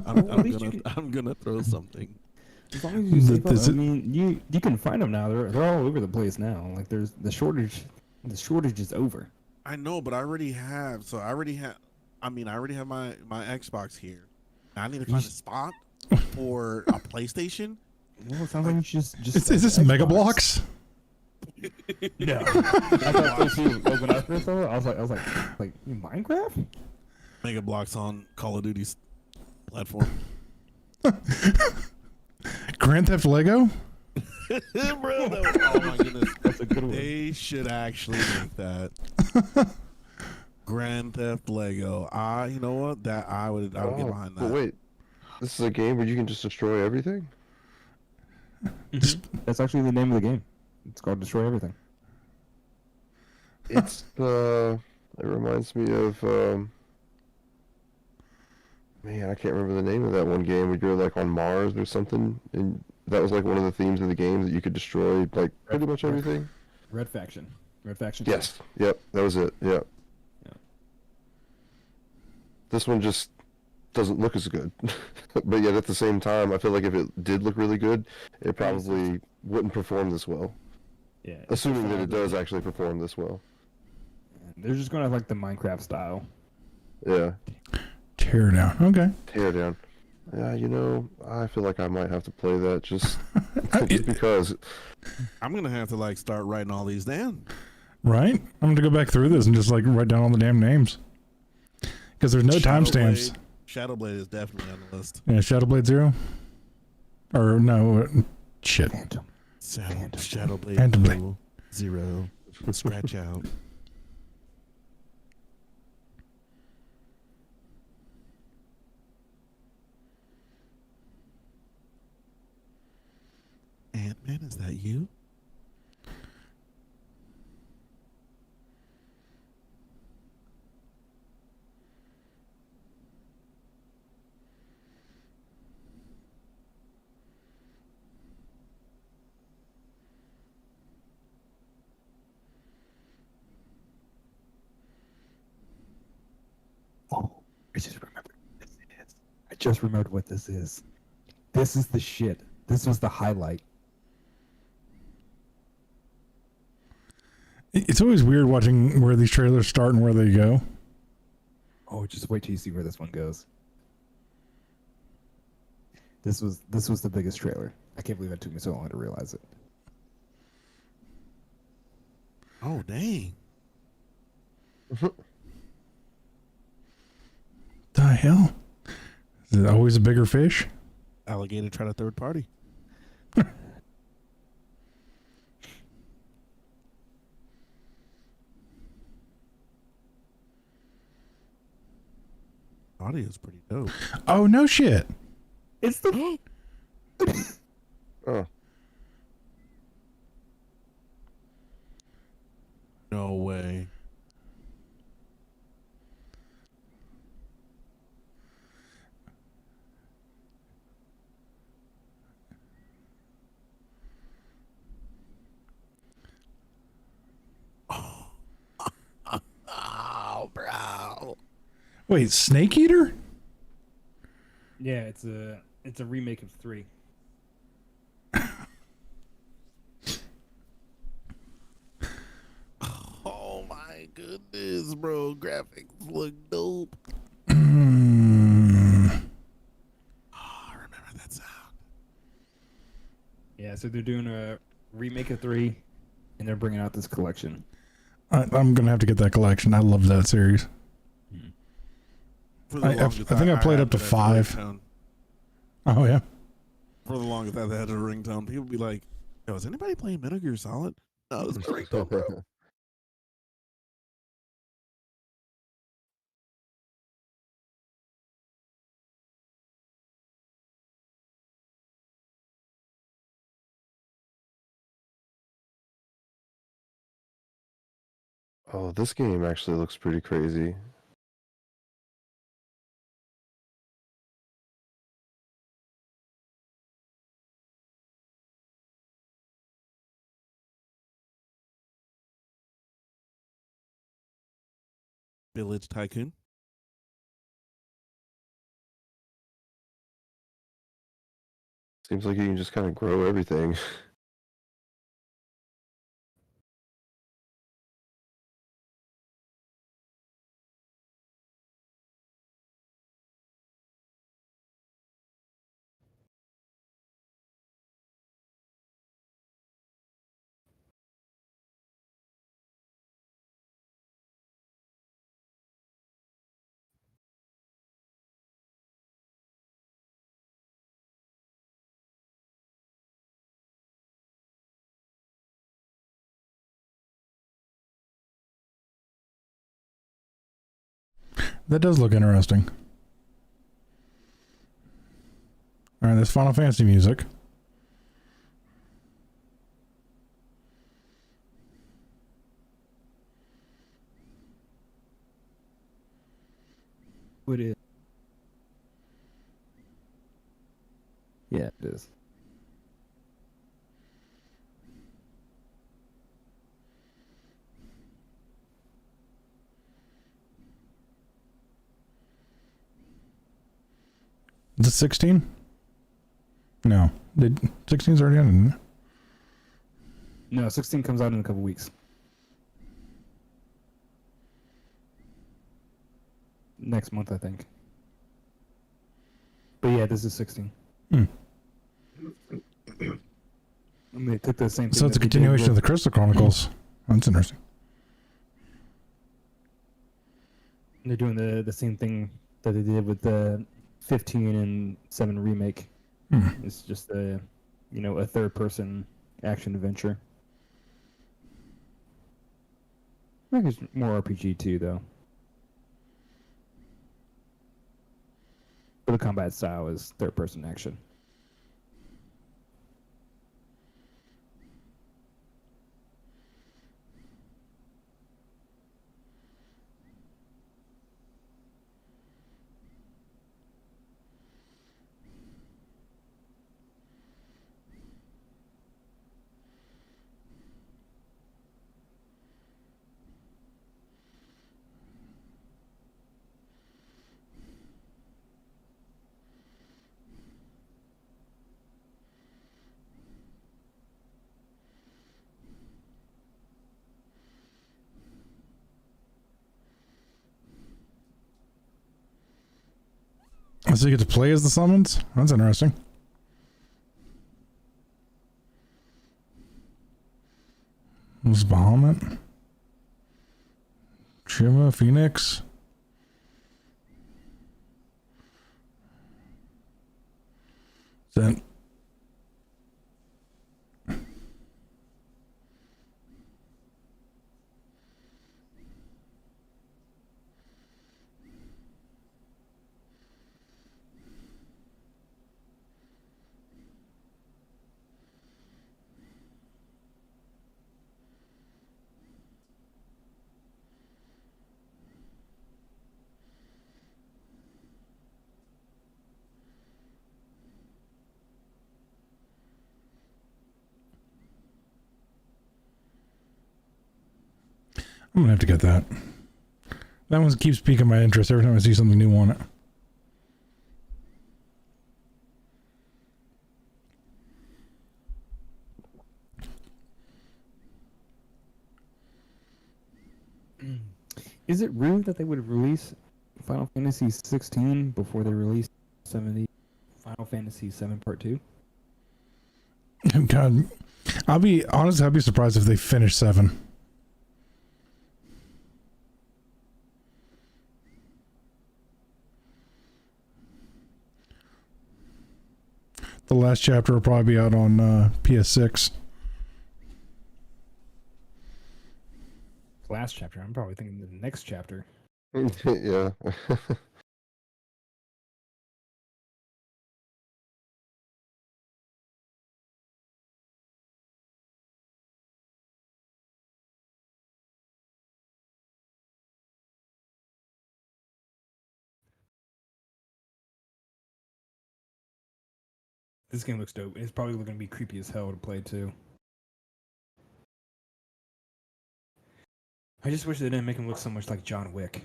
I'm gonna throw something. As long as you save up, I mean, you can find them now. They're all over the place now. Like there's the shortage is over. I know, but I already have. I already have my Xbox here. I need to find a spot for a PlayStation. Well, it sounds like you just Is this Mega Bloks? No. I thought when I first saw it, I was like Minecraft? Mega Bloks on Call of Duty's platform. Grand Theft Lego? Bro, oh my goodness. That's a good one. They should actually make that. Grand Theft Lego. You know what? That I would get behind that. But wait, this is a game where you can just destroy everything? Mm-hmm. That's actually the name of the game. It's called Destroy Everything. It's it reminds me of man, I can't remember the name of that one game where you're like on Mars or something, and that was like one of the themes of the game that you could destroy like pretty much everything. Red Faction. Yes. Yep. That was it. Yep. Yeah. This one just doesn't look as good, but yet at the same time, I feel like if it did look really good, it probably wouldn't perform this well. Yeah, Assuming that it does actually perform this well. they're just gonna have like the Minecraft style. Yeah. Tear down. Okay. Tear down. Yeah, you know, I feel like I might have to play that just because. I'm gonna have to like start writing all these down. Right? I'm going to go back through this and just like write down all the damn names. Because there's no timestamps. Shadowblade is definitely on the list. Yeah, Shadowblade 0? Or no, shit. Shadowblade Phantom 0. Scratch out. Ant-Man, is that you? Oh, I just remembered what this is. I just remembered what this is. This is the shit. This was the highlight. It's always weird watching where these trailers start and where they go. Oh, just wait till you see where this one goes. This was the biggest trailer. I can't believe it took me so long to realize it. Oh, dang. The hell? Is it always a bigger fish? Alligator tried a third party. Audio is pretty dope. Oh, no shit. It's the Oh, No way. Oh, bro. Wait, Snake Eater? Yeah, it's a remake of 3. Oh my goodness, bro. Graphics look dope. Mm. Oh, I remember that sound. Yeah, so they're doing a remake of 3, and they're bringing out this collection. I'm going to have to get that collection. I love that series. For the I longest think I played had up to that as a 5. ringtone. Oh, yeah. For the longest I had a ringtone. People be like, yo, is anybody playing Metal Gear Solid? No, it's a ringtone, bro. oh, this game actually looks pretty crazy. Village Tycoon. Seems like you can just kind of grow everything. That does look interesting. All right, there's Final Fantasy music. What is? Yeah, it is. Is it 16? No. 16's already on, isn't it? No, 16 comes out in a couple weeks. Next month, I think. But yeah, this is 16. Hmm. I mean, they took the same thing. So it's a continuation of the Crystal Chronicles. That's interesting. They're doing the same thing that they did with the 15 and 7 remake. It's just a third person action adventure. I think it's more RPG too, though. But the combat style is third person action. So you get to play as the summons? That's interesting. Was Bahamut? Shiva, Phoenix? Then I'm gonna have to get that. That one keeps piquing my interest every time I see something new on it. Is it rude that they would release Final Fantasy 16 before they released Final Fantasy 7 Part 2? God, I'd be surprised if they finish 7. The last chapter will probably be out on PS6. Last chapter. I'm probably thinking the next chapter. Yeah. This game looks dope. It's probably going to be creepy as hell to play too. I just wish they didn't make him look so much like John Wick.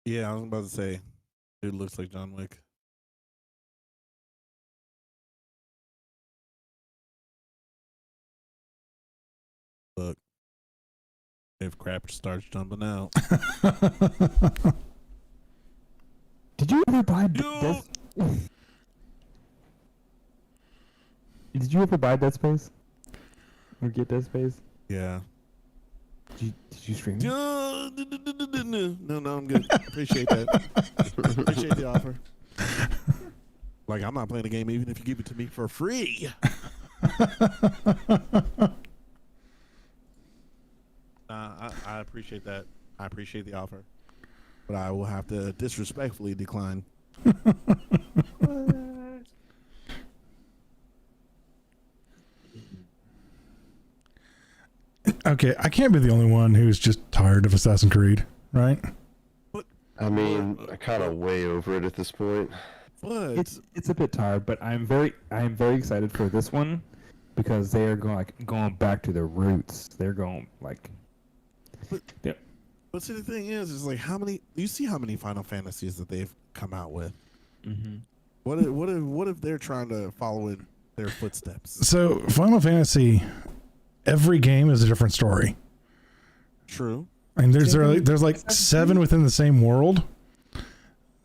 Yeah, I was about to say, dude looks like John Wick. Look, if crap starts jumping out. Did you ever buy Dead? Did you ever buy Dead Space? Or get Dead Space? Yeah. Did you stream it? No, I'm good. Appreciate that. Appreciate the offer. Like, I'm not playing the game even if you give it to me for free. I appreciate that. I appreciate the offer. But I will have to disrespectfully decline. Okay, I can't be the only one who's just tired of Assassin's Creed, right? I mean, I'm kind of way over it at this point. But It's a bit tired, but I am very excited for this one because they are going back to their roots. They're going like. But see, the thing is like how many? You see how many Final Fantasies that they've come out with? Mm-hmm. What if they're trying to follow in their footsteps? So Final Fantasy every game is a different story. True. I mean, there's like 7 within the same world.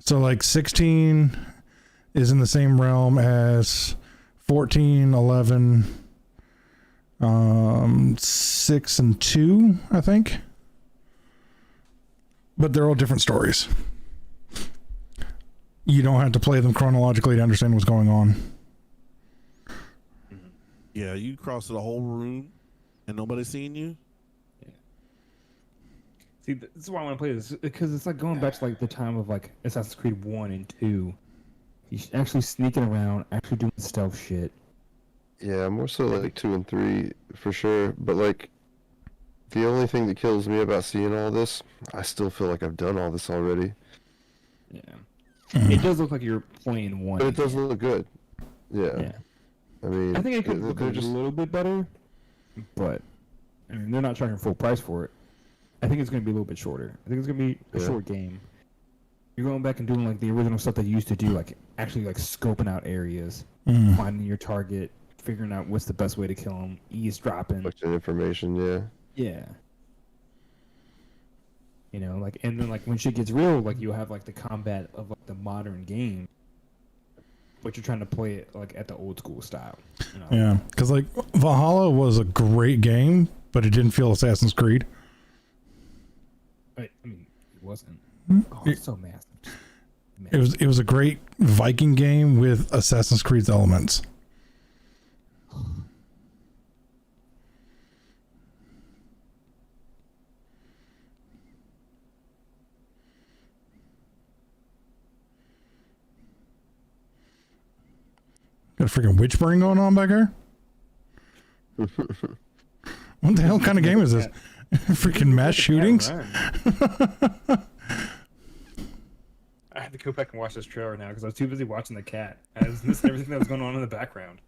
So like 16 is in the same realm as 14, 11, 6 and 2, I think. But they're all different stories. You don't have to play them chronologically to understand what's going on. Yeah, you cross the whole room and nobody's seeing you. Yeah. See, this is why I want to play this, because it's like going back to like the time of like Assassin's Creed 1 and 2. You're actually sneaking around, actually doing stealth shit. Yeah, more so like 2 and 3 for sure. But like, the only thing that kills me about seeing all this, I still feel like I've done all this already. Yeah. It does look like you're playing 1. But it does look good. Yeah. Yeah. I mean, I think it could look a little bit better, but I mean, they're not charging full price for it. I think it's going to be a little bit shorter. I think it's going to be a short game. You're going back and doing like the original stuff that you used to do, like actually like scoping out areas, finding your target, figuring out what's the best way to kill them, eavesdropping. Collecting information, yeah. Yeah. You know, like, and then like when shit gets real, like you'll have like the combat of like the modern game, but you're trying to play it like at the old school style. You know? Yeah, because like Valhalla was a great game, but it didn't feel Assassin's Creed. I mean, it wasn't. Oh, it's so massive. It was a great Viking game with Assassin's Creed's elements. Got a freaking witch burn going on back here? What the hell kind of game is this? Freaking mass shootings? I had to go back and watch this trailer now because I was too busy watching the cat. I was missing everything that was going on in the background.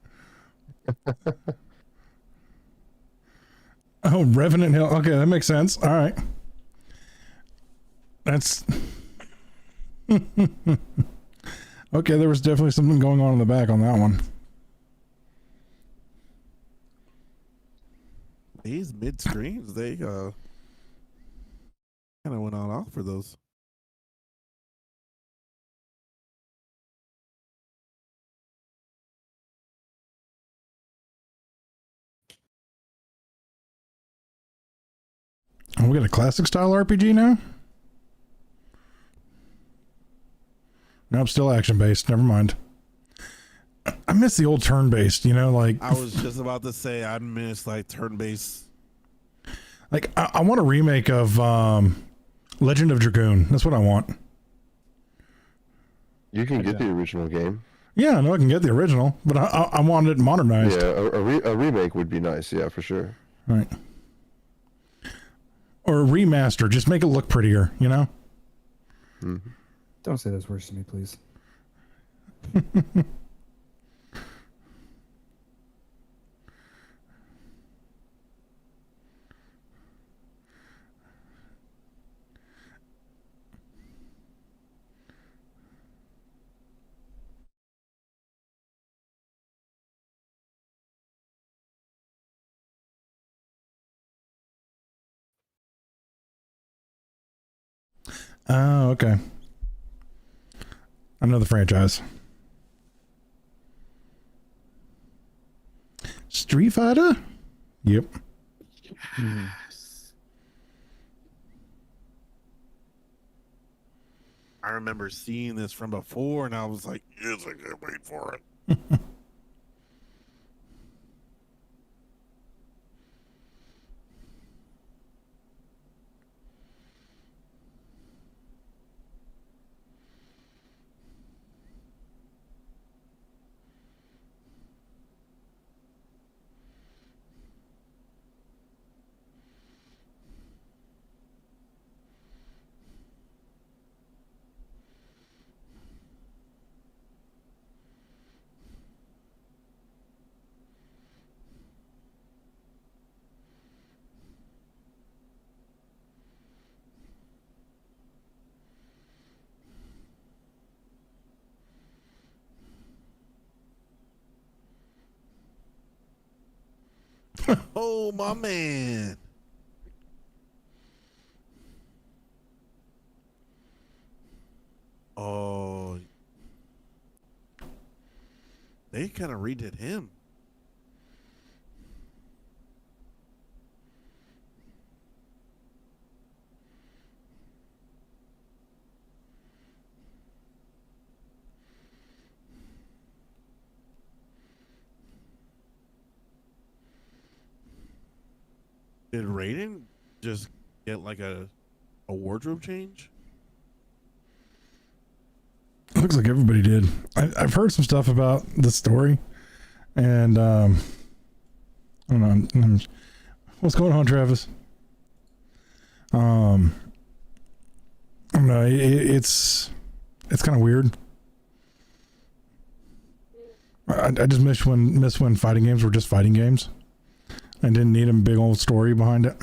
Oh, Revenant Hill. Okay, that makes sense. All right. That's... Okay, there was definitely something going on in the back on that one. These mid streams, they kind of went on off for those. Oh, we got a classic style RPG now? Nope, still action based. Never mind. I miss the old turn based, you know, like I was just about to say I miss like turn based. Like I want a remake of Legend of Dragoon. That's what I want. You can get the original game. Yeah, I know I can get the original, but I want it modernized. Yeah, a remake would be nice. Yeah, for sure. Right. Or a remaster. Just make it look prettier, you know? Mm-hmm. Don't say those words to me, please. Oh, okay. I know the franchise. Street Fighter? Yep. Yes. I remember seeing this from before, and I was like, "Yes, I can't wait for it." Oh, Oh, my man. Oh, they kind of redid him. Did Raiden just get like a wardrobe change? Looks like everybody did. I've heard some stuff about the story, and I don't know. What's going on, Travis? I don't know. It's kind of weird. I just miss when fighting games were just fighting games, and didn't need a big old story behind it.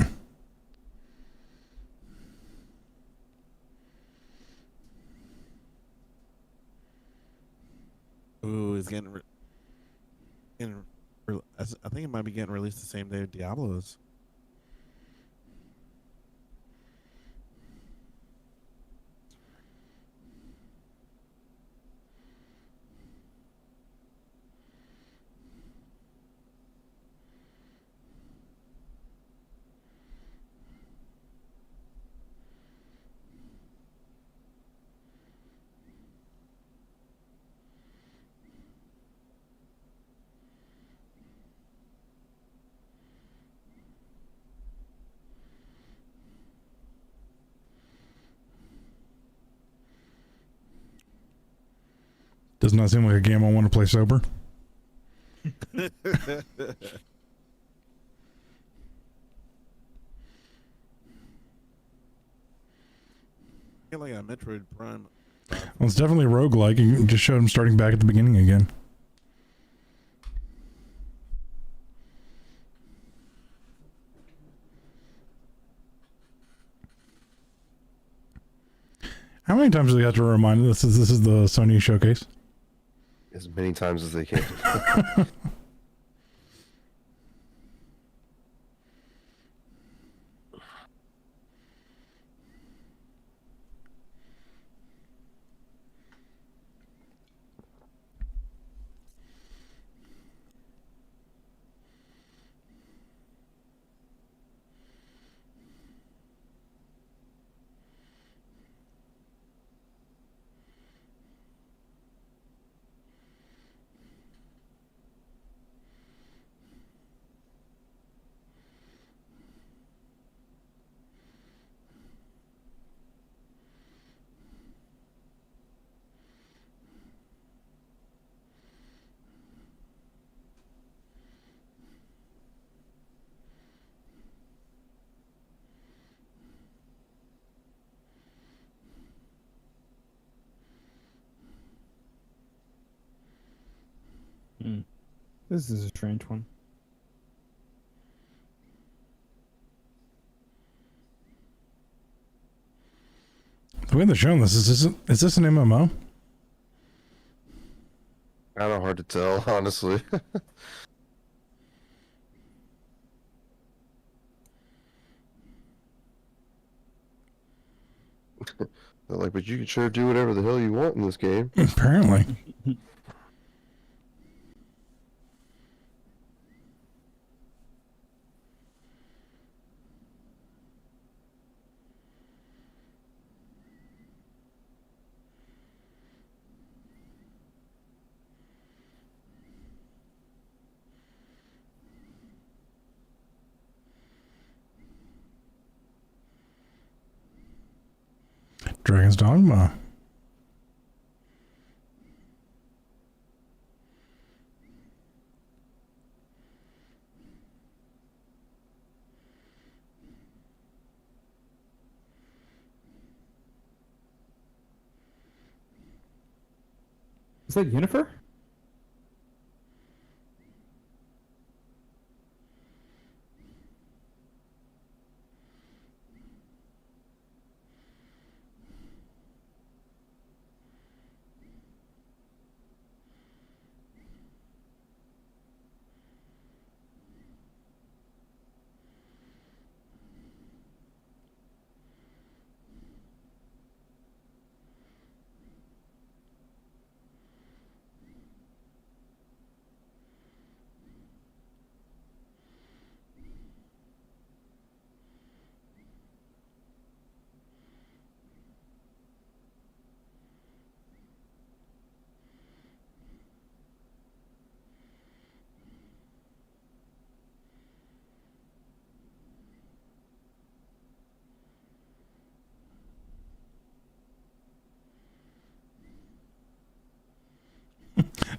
Ooh, it's getting. I think it might be getting released the same day Diablo is. Does not seem like a game I want to play sober. Get like a Metroid Prime. Well, it's definitely roguelike. You just showed him starting back at the beginning again. How many times do they have to remind us this is the Sony showcase? As many times as they can. This is a strange one. The way they're showing this is this an MMO? Kind of hard to tell, honestly. They're like, but you can sure do whatever the hell you want in this game. Apparently. Dragon's Dogma. Is that Yennefer?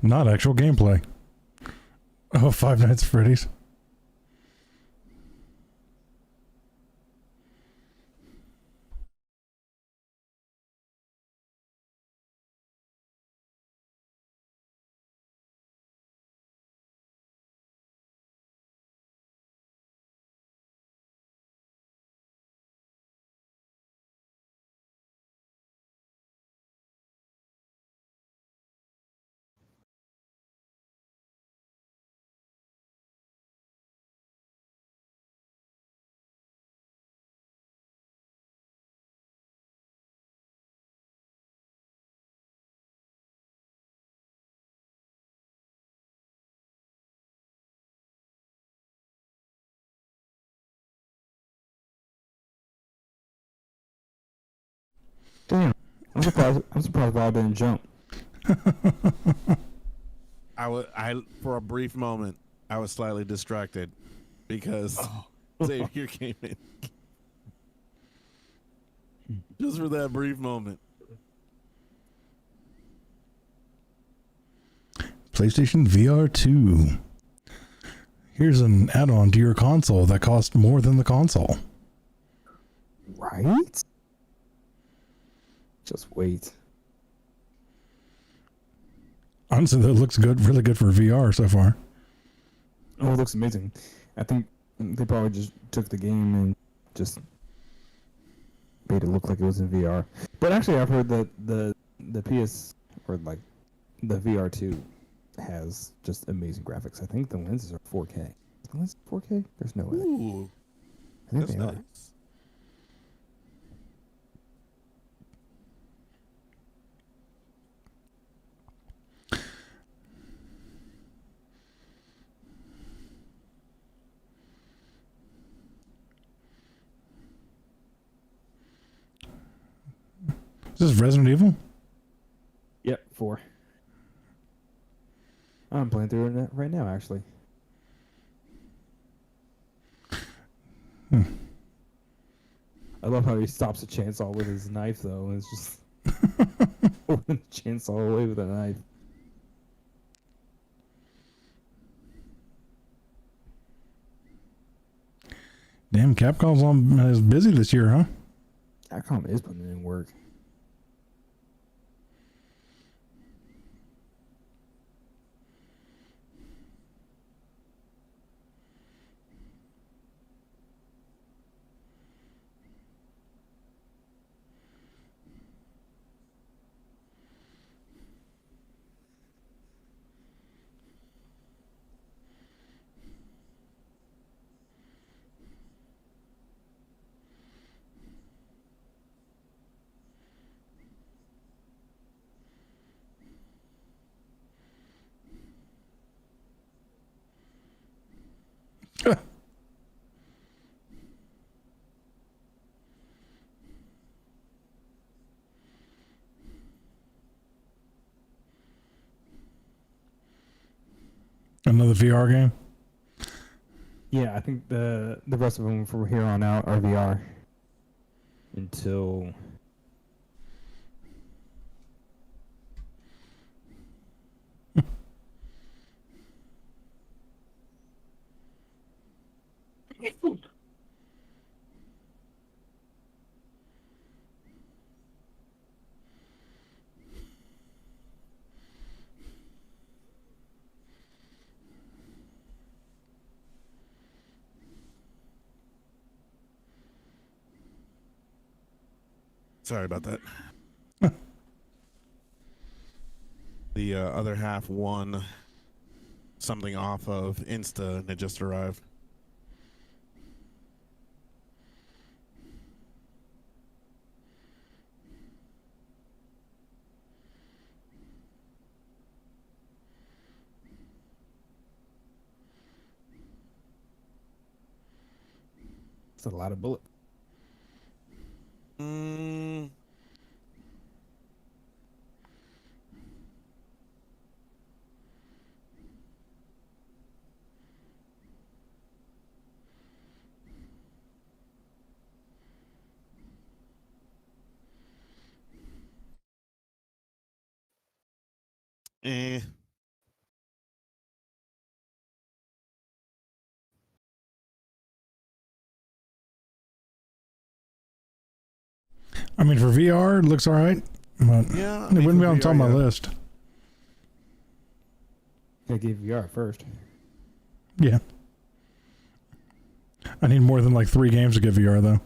Not actual gameplay. Oh, Five Nights at Freddy's. Damn. I'm surprised Bob didn't jump. I for a brief moment I was slightly distracted because Xavier came in. Just for that brief moment. PlayStation VR 2. Here's an add-on to your console that costs more than the console. Right? Just wait. Honestly, that looks good, really good for VR so far. Oh, it looks amazing. I think they probably just took the game and just made it look like it was in VR. But actually, I've heard that the PS or like the VR2 has just amazing graphics. I think the lenses are 4K. Is the lenses 4K? There's no way. Ooh, I think that's they are. nice. Is this Resident Evil? Yep, 4. I'm playing through it right now, actually. I love how he stops a chainsaw with his knife, though. It's just holding the chainsaw away with a knife. Damn, Capcom's is busy this year, huh? Capcom is putting in work. Another VR game? Yeah, I think the rest of them from here on out are VR until Sorry about that. The other half won something off of Insta and it just arrived. it's a lot of bullets. Mm, eh. I mean, for VR, it looks all right, but Yeah, I it mean, wouldn't be for on top of VR, my yeah. list. Gotta get VR first. Yeah. I need more than like 3 games to get VR, though.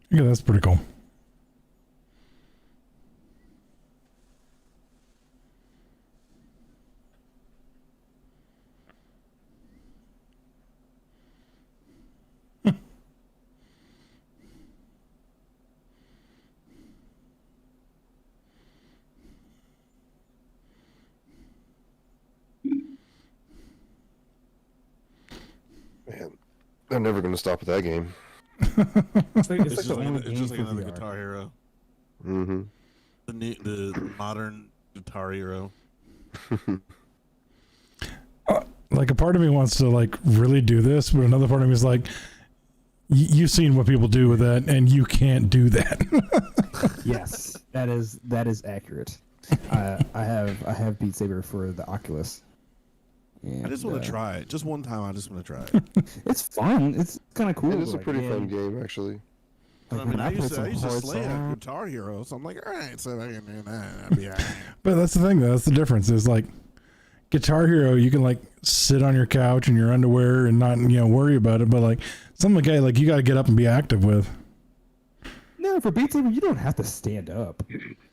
Yeah, that's pretty cool. Man, they're never going to stop at that game. It's like, It's the just like, only it's game just like for another VR. Guitar Hero. Mm-hmm. The modern Guitar Hero. Like a part of me wants to like really do this, but another part of me is like, you've seen what people do with that, and you can't do that. Yes, that is accurate. I have Beat Saber for the Oculus. I just want And, to try it. Just one time, I just want to try it. It's fun. It's kind of cool. It is a like, pretty man, fun game, actually. like, I mean, when I played used some to hard slay a songs- Guitar Hero, so I'm like, all right, so I can do that. I'll be all right. But that's the thing, though. That's the difference. Is like Guitar Hero, you can like sit on your couch in your underwear and not worry about it. But like something like that, like you got to get up and be active with. No, for Beat Saber, you don't have to stand up.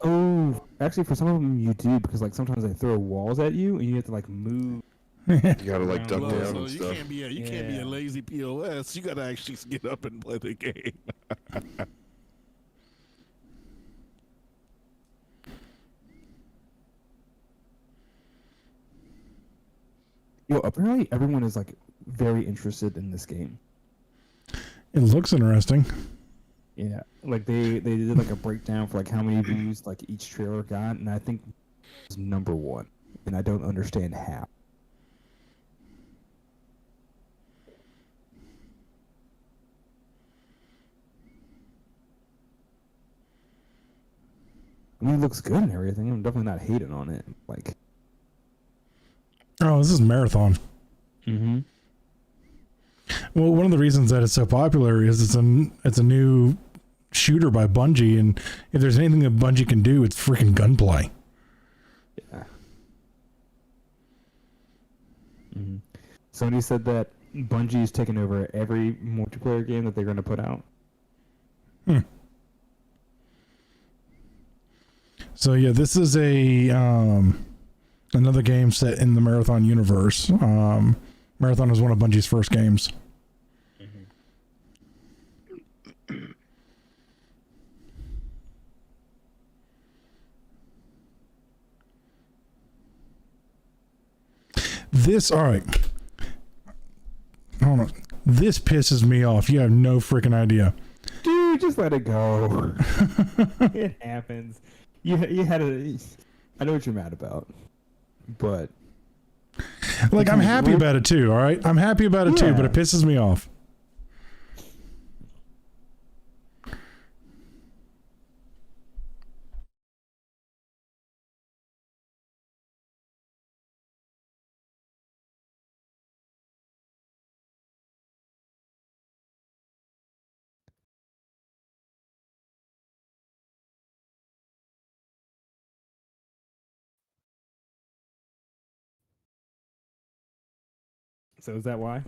Oh, actually, for some of them, you do because like sometimes they throw walls at you and you have to like move. You gotta like duck Well, down So and you stuff. can't be a lazy POS. You got to actually get up and play the game. Apparently everyone is like very interested in this game. It looks interesting. Yeah, like they did like a breakdown for like how many views like each trailer got, and I think it's number 1, and I don't understand how. I mean, it looks good and everything. I'm definitely not hating on it. Like, Oh, this is Marathon. mm-hmm. Well, one of the reasons that it's so popular is it's a new shooter by Bungie, and if there's anything that Bungie can do, it's freaking gunplay. Yeah. Mm-hmm. Sony said that Bungie's taken over every multiplayer game that they're going to put out. So yeah, this is a another game set in the Marathon universe. Marathon was one of Bungie's first games. This, all right. Hold on. This pisses me off. You have no freaking idea. Dude, just let it go. It happens. You had a. I know what you're mad about, but Like, I'm happy about it too, all right? I'm happy about it too, but it pisses me off. So is that why?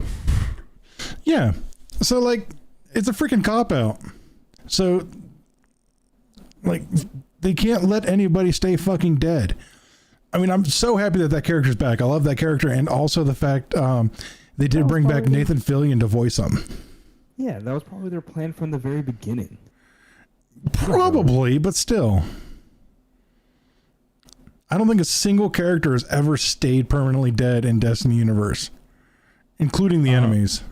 Yeah. So like, it's a freaking cop out. So like, they can't let anybody stay fucking dead. I mean, I'm so happy that that character's back. I love that character, and also the fact they did bring back Nathan Fillion to voice him. Yeah, that was probably their plan from the very beginning. Probably, but still. I don't think a single character has ever stayed permanently dead in Destiny universe, including the enemies.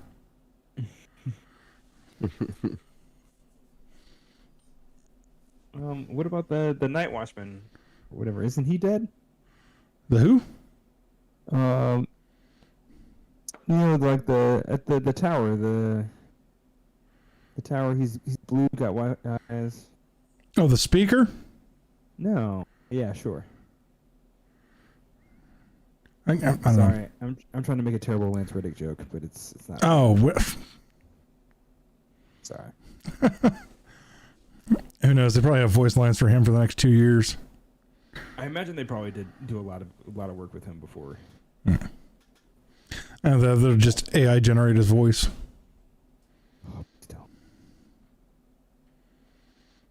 What about the Night Watchman or whatever? Isn't he dead? The who? You know, like the tower, the tower. He's blue, got white eyes. Oh, the speaker? No. Yeah, sure. I don't know. Sorry, I'm trying to make a terrible Lance Reddick joke, but it's not. Oh, Sorry. who knows? They probably have voice lines for him for the next 2 years. I imagine they probably did do a lot of work with him before. And they'll just AI generate his voice. Oh, still.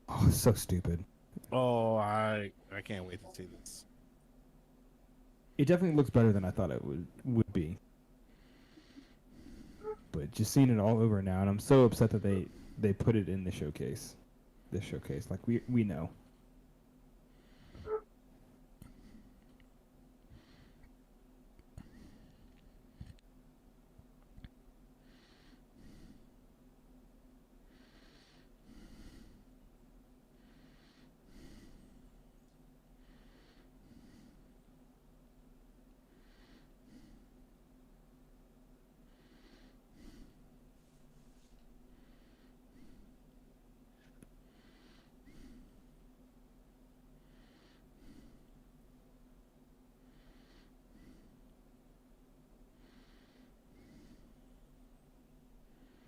Oh, it's so stupid. Oh, I can't wait to see this. It definitely looks better than I thought it would be. But just seeing it all over now, and I'm so upset that they put it in the showcase. This showcase, like we know.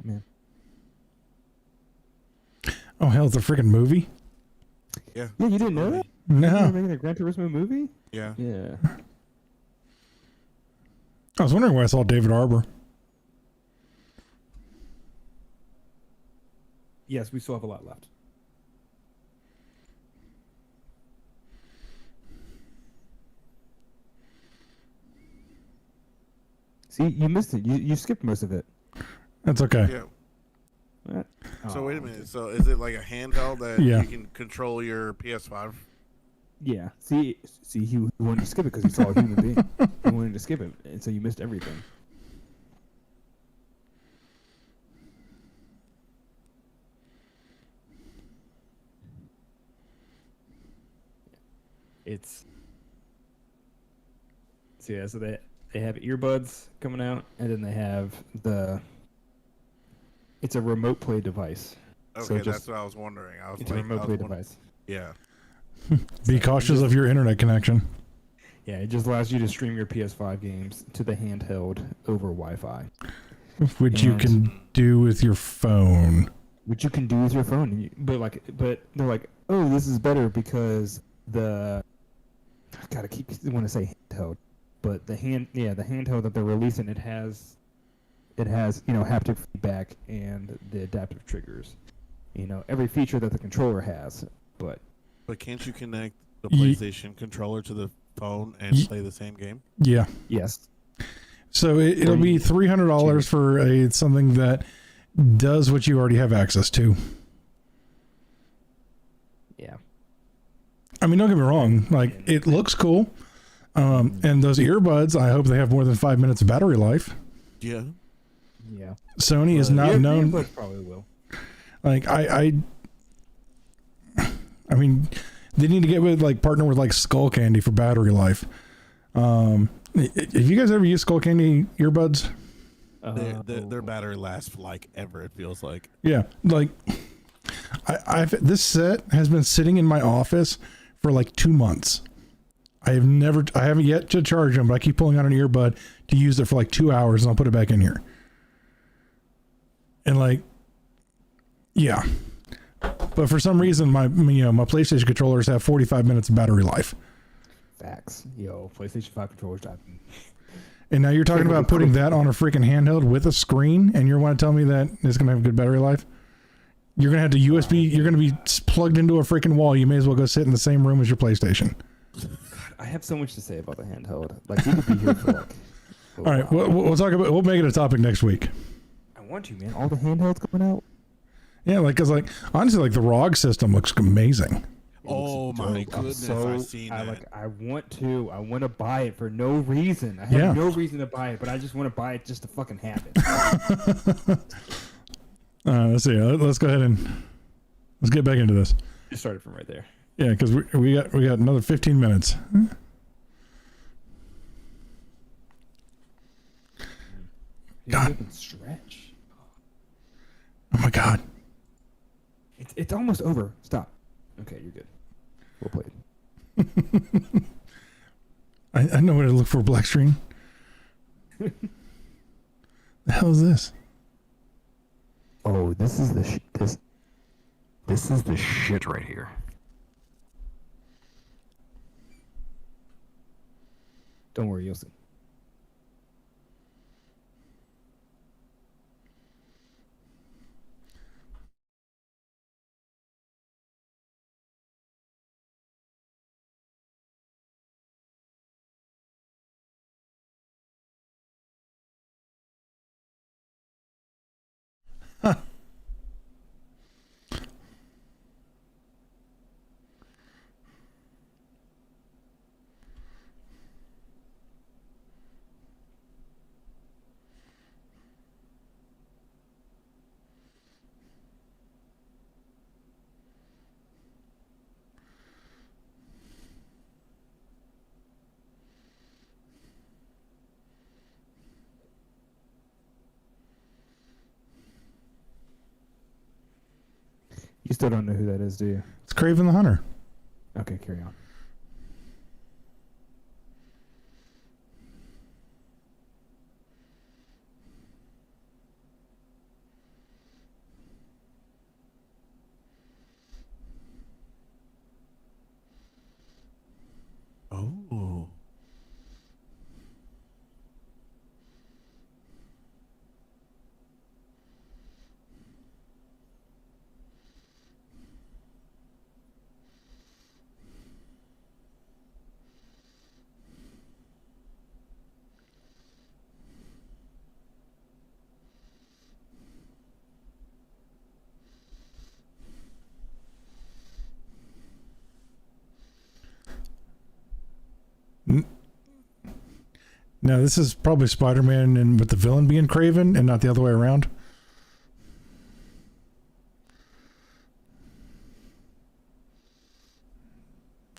Man. Oh, hell, it's a freaking movie? Yeah. Yeah, you didn't know that? No. They're making a Gran Turismo movie? Yeah. Yeah. I was wondering why I saw David Arbor. Yes, we still have a lot left. See, you missed it. You skipped most of it. That's okay. Yeah. What? So wait a minute. So is it like a handheld that Yeah. you can control your PS5? Yeah. See, he wanted to skip it because he saw a human being. He wanted to skip it, and so you missed everything. It's so they have earbuds coming out, and then they have it's a remote play device. Okay, So that's what I was wondering. It's a remote play device. Yeah. Be cautious of your internet connection. Yeah, it just allows you to stream your PS5 games to the handheld over Wi-Fi, Which you can do with your phone. which you can do with your phone. But they're like, oh, this is better because I want to say handheld, but the handheld that they're releasing, it has haptic feedback and the adaptive triggers. Every feature that the controller has, but can't you connect the Ye- PlayStation controller to the phone and play the same game? Yeah. yes. So it'll be $300 for something that does what you already have access to. Yeah. I mean, don't get me wrong. Like, it looks cool. And those earbuds, I hope they have more than 5 minutes of battery life. Yeah. Yeah. Sony is not known. Earbuds probably will. Like, I mean, they need to get with partner with Skull Candy for battery life. Have you guys ever used Skull Candy earbuds? Their battery lasts for ever. It feels like. Yeah, this set has been sitting in my office for 2 months. I haven't yet to charge them, but I keep pulling out an earbud to use it for 2 hours, and I'll put it back in here. And yeah. But for some reason, my PlayStation controllers have 45 minutes of battery life. Facts. Yo, PlayStation 5 controllers. And now you're talking about putting that on a freaking handheld with a screen, and you want to tell me that it's going to have good battery life? You're going to have to USB. You're going to be plugged into a freaking wall. You may as well go sit in the same room as your PlayStation. I have so much to say about the handheld. Like, we could be here for like. All right, we'll talk about. We'll make it a topic next week. I want to, man. All the handhelds coming out. Yeah, like, cause like honestly, like the ROG system looks amazing. Oh my goodness! I've seen that. I want to buy it for no reason. I have no reason to buy it, but I just want to buy it just to fucking have it. Let's see. Let's go ahead and let's get back into this. You started from right there. Yeah, because we got another 15 minutes. God. Stretch. Oh my God. It's almost over. Stop. Okay, you're good. We'll play. I know where to look for black screen. The hell is this? Oh, this is the this is the shit right here. Don't worry, you'll see. Huh. You still don't know who that is, do you? It's Craven the Hunter. Okay, carry on. Oh. Now this is probably Spider-Man and with the villain being Craven and not the other way around.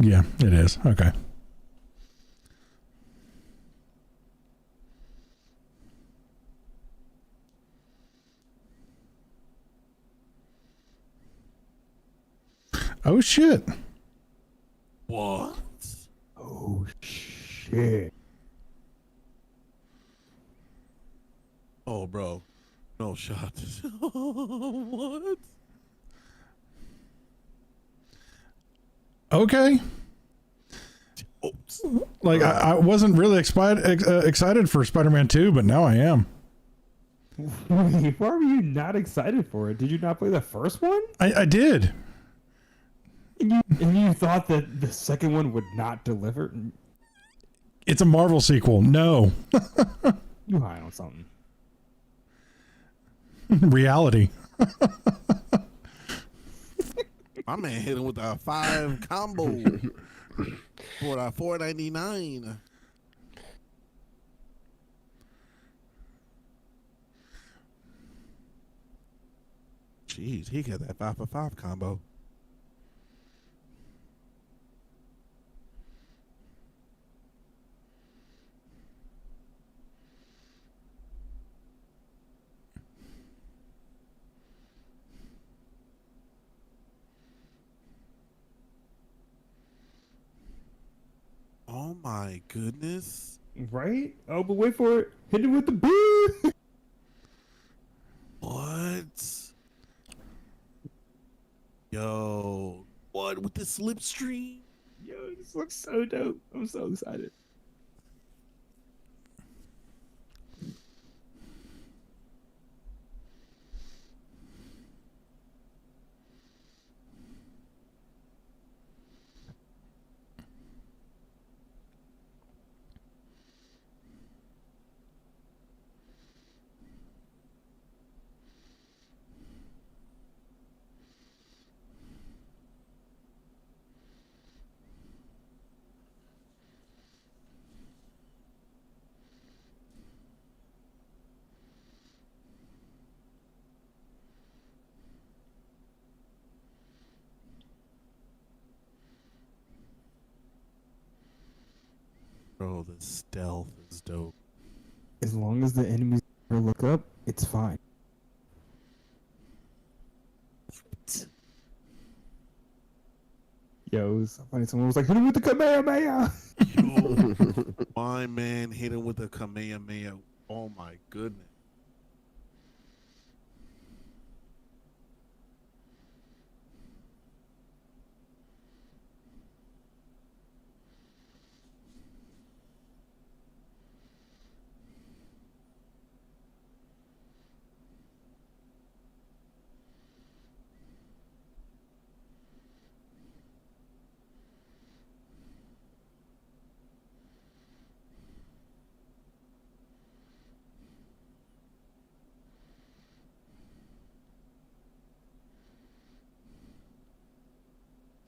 Yeah, it is. Okay. Oh shit. What? Oh shit. Oh, bro. No shot. What? Okay. Oops. Like I wasn't really excited for Spider-Man 2, but now I am. Wait, why were you not excited for it? Did you not play the first one? I did. And you thought that the second one would not deliver? It's a Marvel sequel. No. You high on something. Reality. My man hit him with a 5 combo for a $4.99. Jeez, he got that 5 for 5 combo. Oh my goodness. Right? Oh, but wait for it. Hit it with the boo. What? Yo, what with the slipstream? Yo, this looks so dope. I'm so excited. Bro, the stealth is dope. As long as the enemies never look up, it's fine. Yo, it was so funny. Someone was like, hit him with the Kamehameha! Yo, my man hit him with a Kamehameha. Oh my goodness.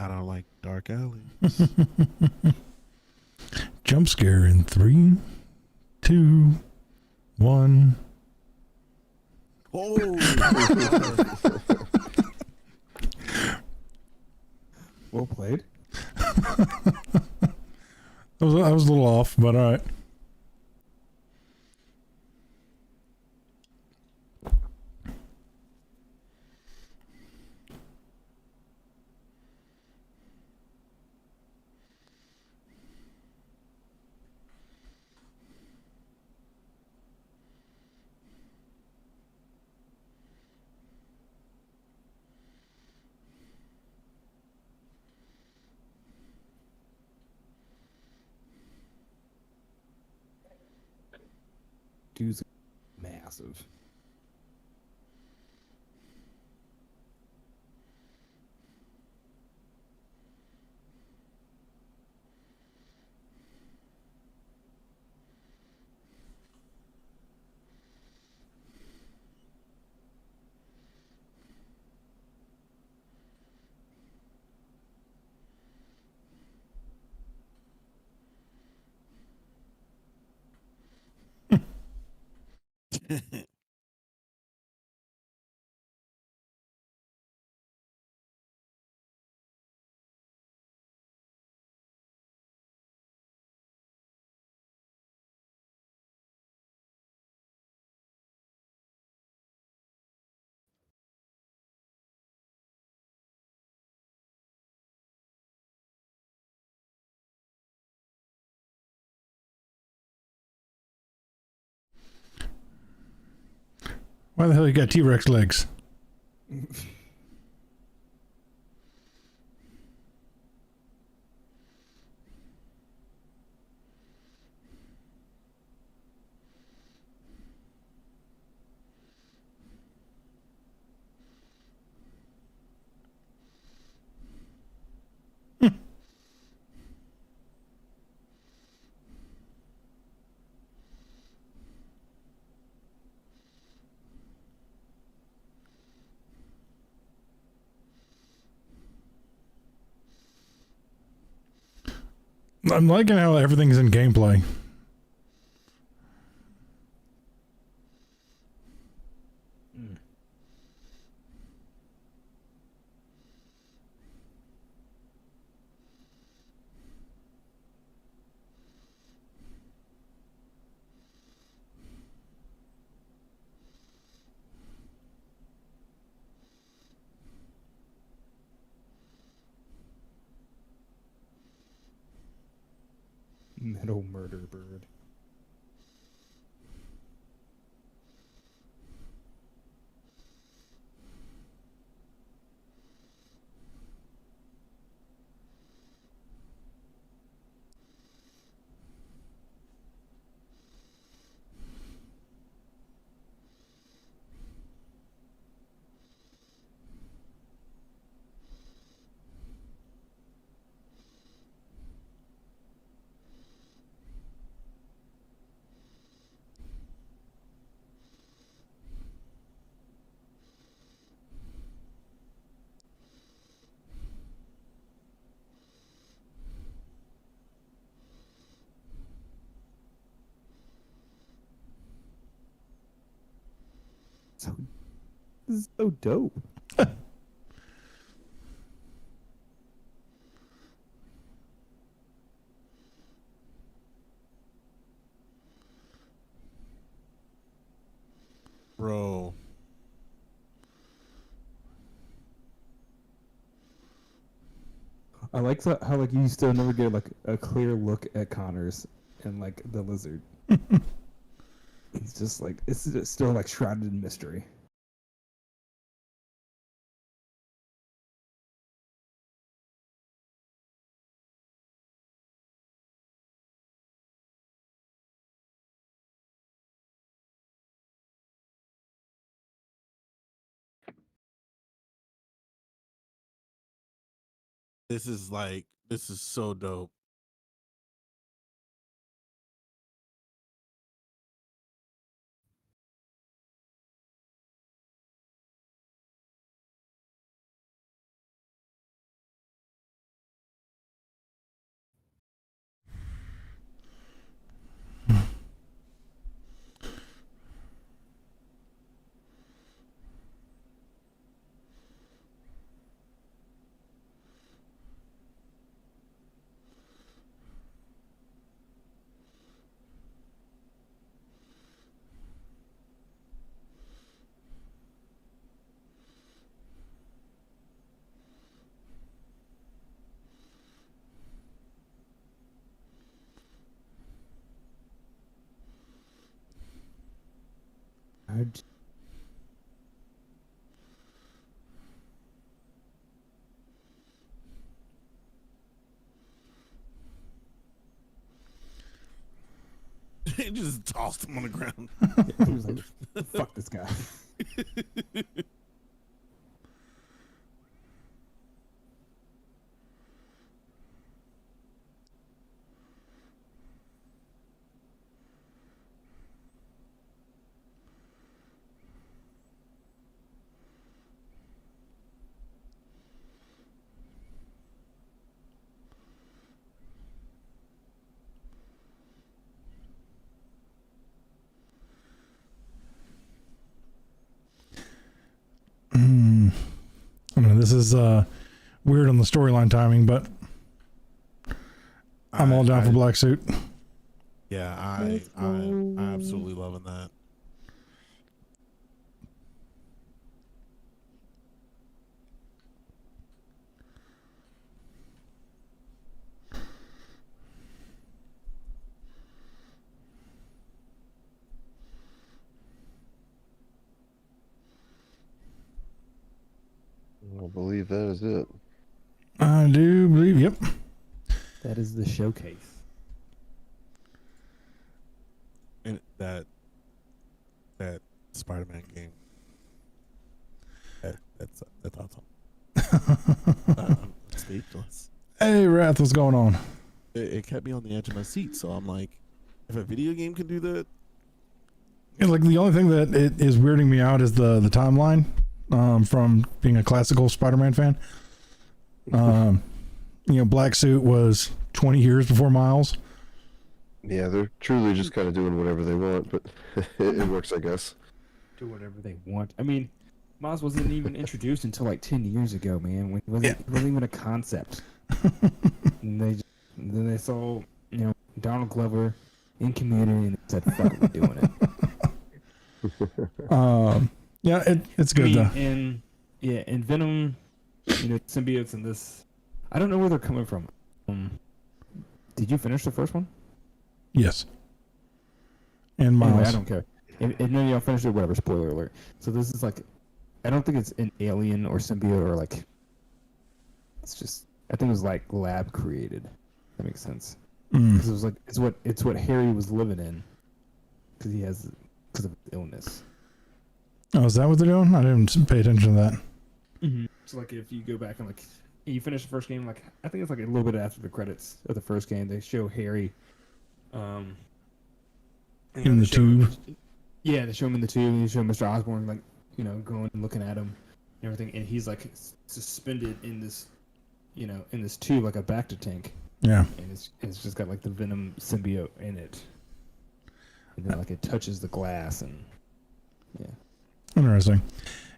I don't like dark alleys. Jump scare in 3, 2, 1. Oh, Well played. I was a little off, but all right. Dude's massive. Why the hell you got T-Rex legs? I'm liking how everything's in gameplay. Metal murder bird. So, this is so dope. bro. I like how like you still never get like a clear look at Connors and like the lizard. It's just like it's still like shrouded in mystery. This is so dope. He just tossed him on the ground. Yeah, he was like, "Fuck this guy." I mean, this is weird on the storyline timing, but I'm all down for Black Suit. Yeah, I'm absolutely loving that. I believe that is it. I do believe, yep. That is the showcase. And that Spider-Man game. That's awesome. I'm speechless. Hey, Wrath, what's going on? It kept me on the edge of my seat, so I'm like, if a video game can do that, It's like the only thing that it is weirding me out is the timeline from being a classical Spider-Man fan. Black Suit was 20 years before Miles. Yeah, they're truly just kind of doing whatever they want, but it works, I guess. Do whatever they want. I mean, Miles wasn't even introduced until like 10 years ago, man. When it wasn't even a concept. And then they saw, Donald Glover in Community and said, "Fuck, we're doing it." Yeah, it's good though. And Venom, symbiotes in this. I don't know where they're coming from. Did you finish the first one? Yes. And Miles. Anyway, I don't care. If none of y'all finished it, whatever. Spoiler alert. So this is like, I don't think it's an alien or symbiote or like. It's just, I think it was like lab created. That makes sense. Because it was like it's what Harry was living in. Because of his illness. Oh, is that what they're doing? I didn't pay attention to that. Mm-hmm. So like if you go back and like you finish the first game, like I think it's like a little bit after the credits of the first game, they show Harry in the tube. Yeah, they show him in the tube and they show Mr. Osborn like, going and looking at him and everything, and he's like suspended in this in this tube like a Bacta tank. Yeah. And it's just got like the Venom symbiote in it. And then like it touches the glass and yeah. Interesting.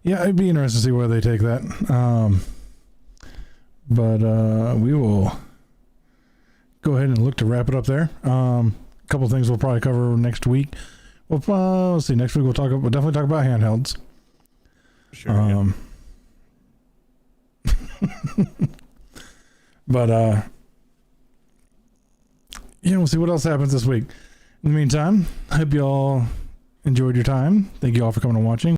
Yeah, it'd be interesting to see where they take that. But we will go ahead and look to wrap it up there. A couple things we'll probably cover next week. Well, let's see. Next week we'll definitely talk about handhelds. Sure. Yeah. But we'll see what else happens this week. In the meantime, I hope you all enjoyed your time. Thank you all for coming and watching.